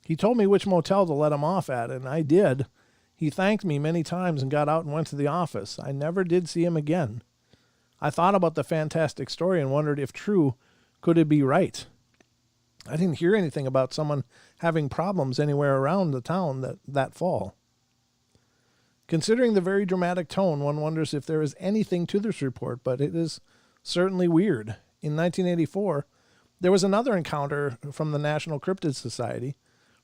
He told me which motel to let him off at, and I did. He thanked me many times and got out and went to the office. I never did see him again. I thought about the fantastic story and wondered if true, could it be right? I didn't hear anything about someone having problems anywhere around the town that fall. Considering the very dramatic tone, one wonders if there is anything to this report, but it is certainly weird. In 1984, there was another encounter from the National Cryptid Society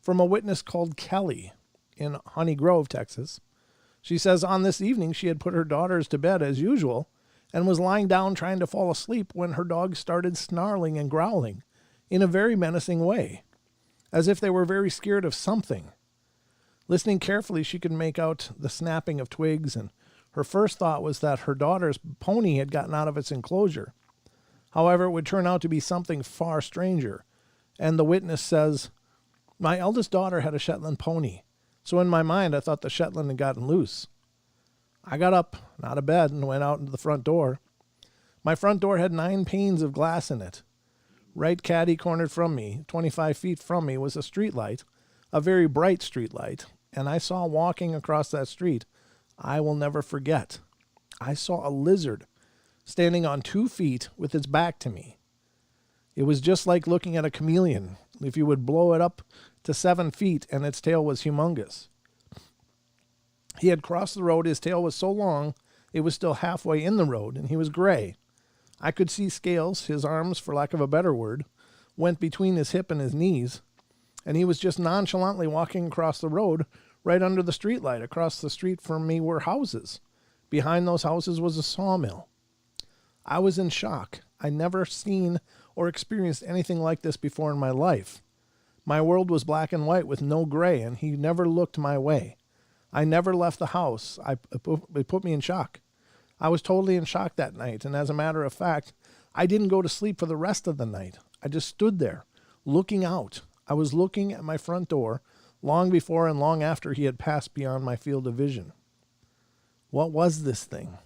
from a witness called Kelly in Honey Grove, Texas. She says on this evening she had put her daughters to bed as usual and was lying down trying to fall asleep when her dogs started snarling and growling in a very menacing way, as if they were very scared of something. Listening carefully, she could make out the snapping of twigs, and her first thought was that her daughter's pony had gotten out of its enclosure. However, it would turn out to be something far stranger, and the witness says, "My eldest daughter had a Shetland pony, so in my mind I thought the Shetland had gotten loose. I got up, out of bed, and went out into the front door. My front door had 9 panes of glass in it. Right caddy-cornered from me, 25 feet from me, was a street light, a very bright street light, and I saw walking across that street, I will never forget. I saw a lizard standing on 2 feet with its back to me. It was just like looking at a chameleon, if you would blow it up to 7 feet and its tail was humongous. He had crossed the road. His tail was so long, it was still halfway in the road, and he was gray. I could see scales. His arms, for lack of a better word, went between his hip and his knees, and he was just nonchalantly walking across the road right under the streetlight. Across the street from me were houses. Behind those houses was a sawmill. I was in shock. I never seen or experienced anything like this before in my life. My world was black and white with no gray, and he never looked my way. I never left the house. It put me in shock. I was totally in shock that night, and as a matter of fact, I didn't go to sleep for the rest of the night. I just stood there, looking out. I was looking at my front door long before and long after he had passed beyond my field of vision. What was this thing?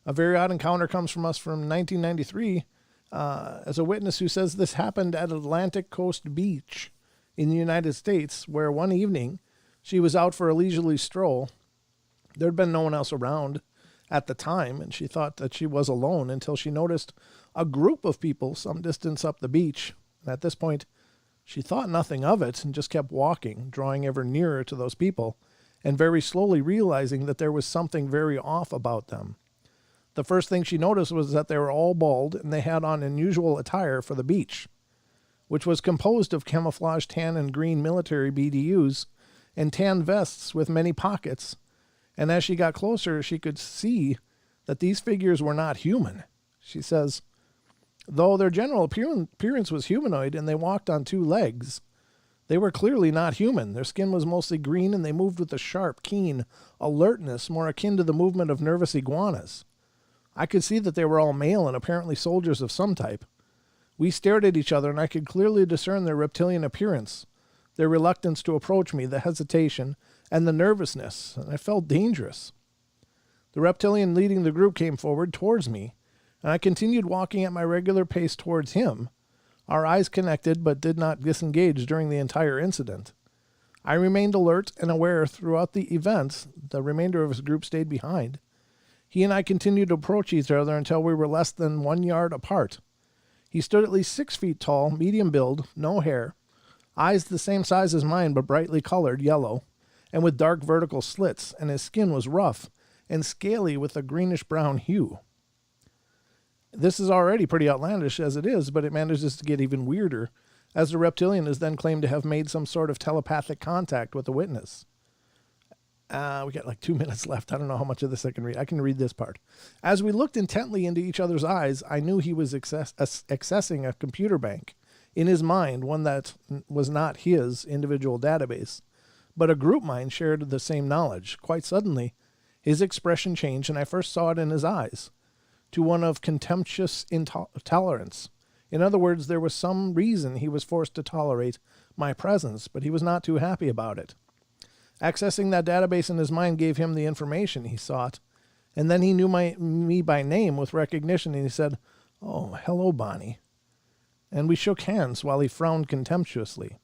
A very odd encounter comes from us from 1993 as a witness who says this happened at Atlantic Coast Beach in the United States, where one evening she was out for a leisurely stroll. There had been no one else around at the time, and she thought that she was alone until she noticed a group of people some distance up the beach. And at this point, she thought nothing of it and just kept walking, drawing ever nearer to those people, and very slowly realizing that there was something very off about them. The first thing she noticed was that they were all bald, and they had on unusual attire for the beach, which was composed of camouflage tan and green military BDUs and tan vests with many pockets. And as she got closer, she could see that these figures were not human. She says, though their general appearance was humanoid and they walked on 2 legs, they were clearly not human. Their skin was mostly green, and they moved with a sharp, keen alertness more akin to the movement of nervous iguanas. I could see that they were all male and apparently soldiers of some type. We stared at each other, and I could clearly discern their reptilian appearance, their reluctance to approach me, the hesitation, and the nervousness, and I felt dangerous. The reptilian leading the group came forward towards me, and I continued walking at my regular pace towards him. Our eyes connected, but did not disengage during the entire incident. I remained alert and aware throughout the events. The remainder of his group stayed behind. He and I continued to approach each other until we were less than 1 yard apart. He stood at least 6 feet tall, medium build, no hair, eyes the same size as mine but brightly colored yellow, and with dark vertical slits, and his skin was rough and scaly with a greenish-brown hue. This is already pretty outlandish as it is, but it manages to get even weirder, as the reptilian is then claimed to have made some sort of telepathic contact with the witness. We got like 2 minutes left. I don't know how much of this I can read. I can read this part. As we looked intently into each other's eyes, I knew he was accessing a computer bank in his mind, one that was not his individual database, but a group mind shared the same knowledge. Quite suddenly, his expression changed, and I first saw it in his eyes, to one of contemptuous intolerance. In other words, there was some reason he was forced to tolerate my presence, but he was not too happy about it. Accessing that database in his mind gave him the information he sought, and then he knew me by name with recognition, and he said, "Oh, hello, Bonnie." And we shook hands while he frowned contemptuously.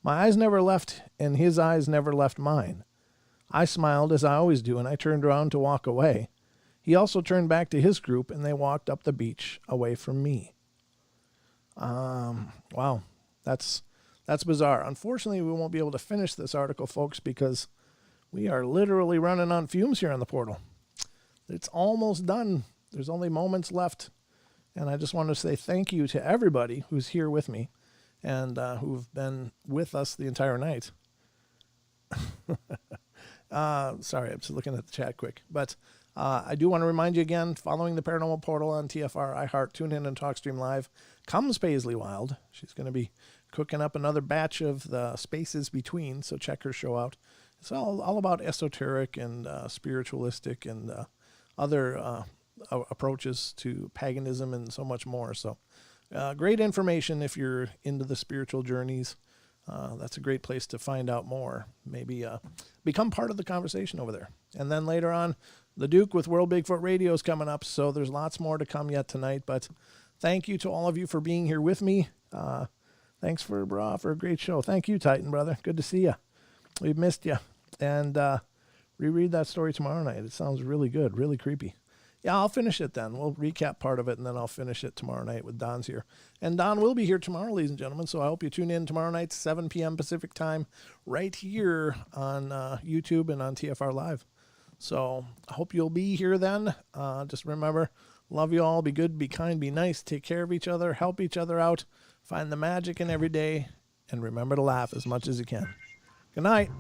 My eyes never left, and his eyes never left mine. I smiled, as I always do, and I turned around to walk away. He also turned back to his group, and they walked up the beach away from me. Wow, that's bizarre. Unfortunately, we won't be able to finish this article, folks, because we are literally running on fumes here on the portal. It's almost done. There's only moments left. And I just want to say thank you to everybody who's here with me and who've been with us the entire night. Sorry, I'm just looking at the chat quick. But I do want to remind you again, following the Paranormal Portal on TFR, iHeart, TuneIn, and TalkStream Live comes Paisley Wild. She's going to be cooking up another batch of the Spaces Between, so check her show out. It's all about esoteric and spiritualistic and other approaches to paganism and so much more. So great information if you're into the spiritual journeys. That's a great place to find out more. Maybe become part of the conversation over there. And then later on, the Duke with World Bigfoot Radio is coming up, so there's lots more to come yet tonight. But thank you to all of you for being here with me. Thank Thanks for a great show. Thank you, Titan, brother. Good to see you. We've missed you. And reread that story tomorrow night. It sounds really good, really creepy. Yeah, I'll finish it then. We'll recap part of it, and then I'll finish it tomorrow night with Don's here. And Don will be here tomorrow, ladies and gentlemen, so I hope you tune in tomorrow night, 7 p.m. Pacific time, right here on YouTube and on TFR Live. So I hope you'll be here then. Just remember, love you all. Be good, be kind, be nice. Take care of each other. Help each other out. Find the magic in every day. And remember to laugh as much as you can. Good night.